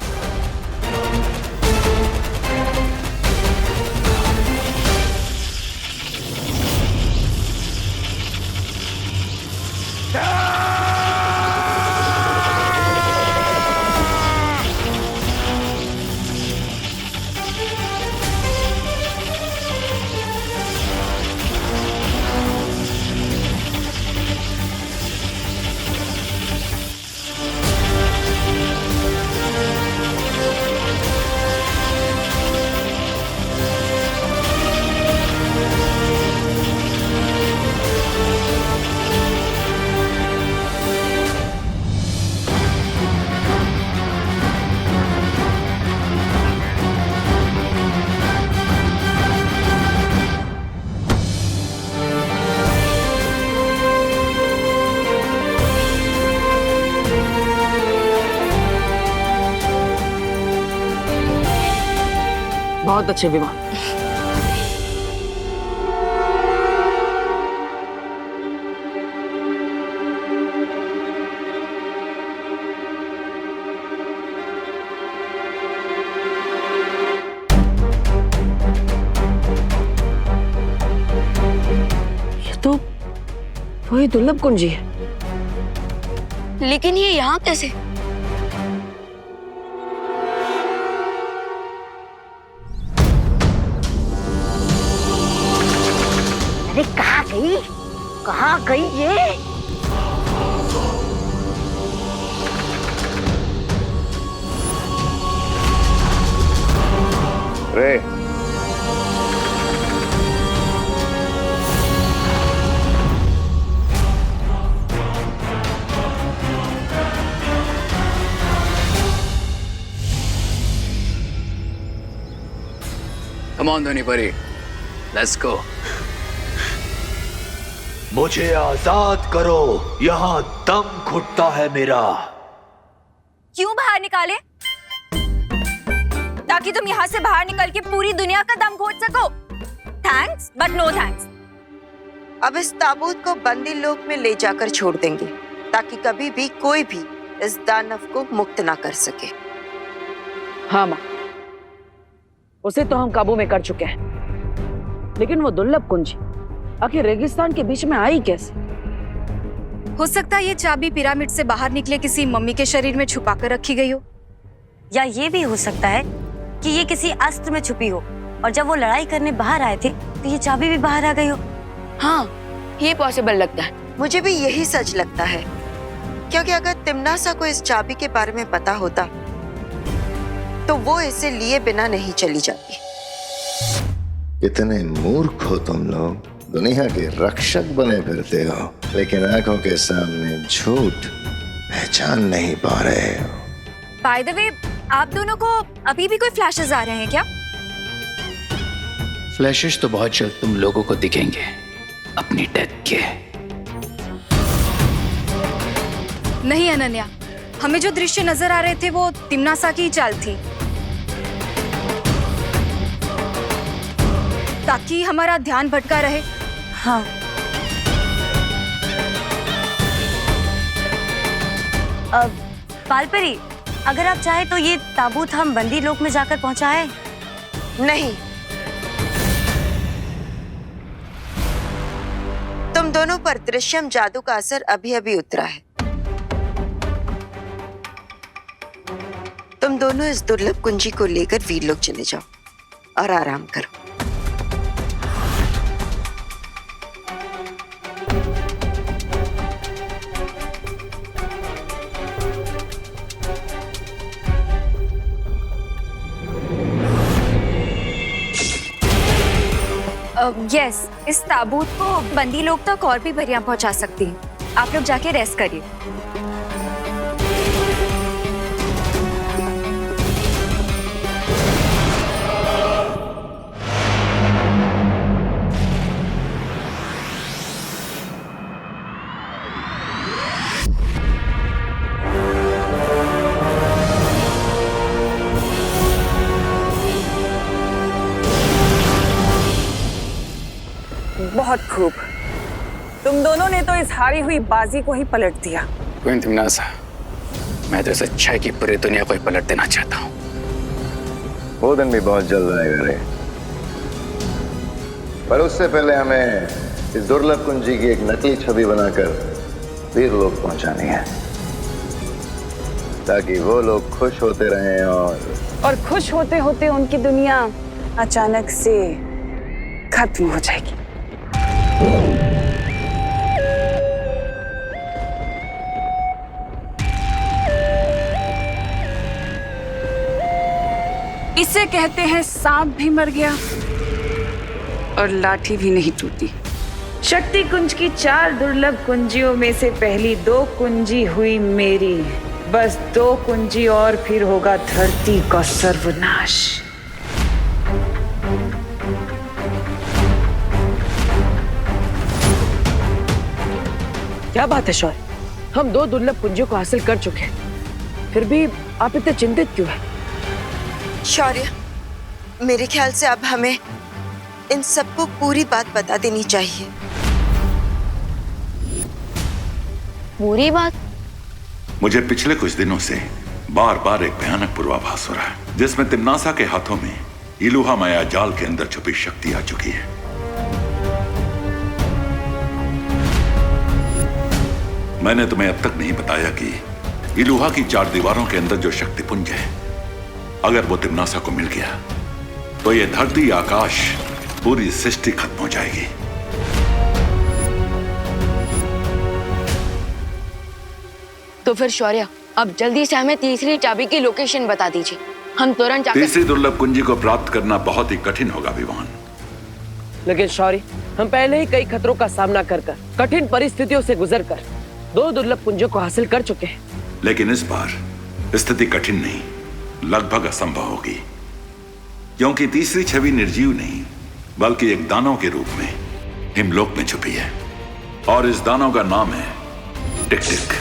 बहुत अच्छे विमान। ये तो वही दुर्लभ कुंजी है, लेकिन ये यहाँ कैसे? अरे कहाँ गई ये? रे Come on, धनी परी, let's go. मुझे आजाद करो, यहाँ दम घुटता है मेरा। क्यों बाहर निकाले? ताकि तुम यहाँ से बाहर निकल के पूरी दुनिया का दम घोट सको। Thanks but no thanks. अब इस ताबूत को बंदी लोक में ले जाकर छोड़ देंगे, ताकि कभी भी कोई भी इस दानव को मुक्त ना कर सके। हाँ माँ, उसे तो हम काबू में कर चुके हैं, लेकिन वो दुर्लभ कुंजी आखिर रेगिस्तान के बीच में आई कैसे? हो सकता है ये चाबी पिरामिड से बाहर निकले किसी मम्मी के शरीर में छुपा कर रखी गई हो, या ये भी हो सकता है कि ये किसी अस्त्र में छुपी हो और जब वो लड़ाई करने बाहर आए थे तो ये चाबी भी बाहर आ गई हो। हाँ, ये पॉसिबल लगता है। मुझे भी यही सच लगता है, क्योंकि अगर तिम्नासा को इस चाबी के बारे में पता होता तो वो इसे लिए बिना नहीं चली जाती। कितने मूर्ख हो तुम लोग, दुनिया के रक्षक बने फिरते हो, लेकिन आंखों के सामने झूठ पहचान नहीं पा रहे हो। बाय द वे, आप दोनों को अभी भी कोई फ्लैशेस आ रहे हैं क्या? फ्लैशेस तो बहुत जल्द तुम लोगों को दिखेंगे अपनी डेथ के। नहीं अनन्या, हमें जो दृश्य नजर आ रहे थे वो तिम्नासा की ही चाल थी, ताकि हमारा ध्यान भटका रहे। हाँ, पालपरी, अगर आप चाहे तो ये ताबूत हम बंदी लोक में जाकर पहुंचाएं। नहीं, तुम दोनों पर दृश्यम जादू का असर अभी अभी उतरा है। तुम दोनों इस दुर्लभ कुंजी को लेकर वीरलोक चले जाओ और आराम करो। यस, इस ताबूत को बंदी लोग तक और भी परियां पहुंचा सकती हैं। आप लोग जाके रेस्ट करिए। बहुत खूब, तुम दोनों ने तो इस हारी हुई बाजी को ही पलट दिया। क्वीन तिम्नासा, मैं तो इस अच्छाई की पूरी दुनिया को ही पलट देना चाहता हूँ। वो दिन भी बहुत जल्द आएगा रे, पर उससे पहले हमें इस दुर्लभ कुंजी की एक नकली छवि बनाकर वीरलोक पहुंचानी है, ताकि वो लोग खुश होते रहें और खुश होते होते उनकी दुनिया अचानक से खत्म हो जाएगी। इसे कहते हैं सांप भी मर गया और लाठी भी नहीं टूटी। शक्ति कुंज की 4 दुर्लभ कुंजियों में से पहली 2 कुंजी हुई मेरी। बस 2 कुंजी और फिर होगा धरती का सर्वनाश। क्या बात है शौर्य, हम 2 दुर्लभ कुंजियों को हासिल कर चुके हैं, फिर भी आप इतने चिंतित क्यों हैं? शौर्य, मेरे ख्याल से अब हमें इन सबको पूरी बात बता देनी चाहिए। पूरी बात? मुझे पिछले कुछ दिनों से बार बार एक भयानक पूर्वाभास हो रहा है, जिसमें तिम्नासा के हाथों में इलुहा माया जाल के अंदर छुपी शक्ति आ चुकी है। मैंने तुम्हें अब तक नहीं बताया कि इलुहा की 4 दीवारों के अंदर जो शक्ति पुंज है, अगर वो तिम्नासा को मिल गया तो ये धरती आकाश पूरी सृष्टि खत्म हो जाएगी। तो फिर शौर्य, अब जल्दी से हमें तीसरी चाबी की लोकेशन बता दीजिए, हम तुरंत जाकर। तीसरी दुर्लभ कुंजी को प्राप्त करना बहुत ही कठिन होगा विवान। लेकिन शौर्य, हम पहले ही कई खतरों का सामना कर कठिन परिस्थितियों से गुजरकर 2 दुर्लभ कुंजियों को हासिल कर चुके हैं। लेकिन इस बार स्थिति कठिन नहीं, लगभग असंभव होगी, क्योंकि तीसरी छवि निर्जीव नहीं बल्कि एक दानव के रूप में हिमलोक में छुपी है, और इस दानव का नाम है टिक टिक।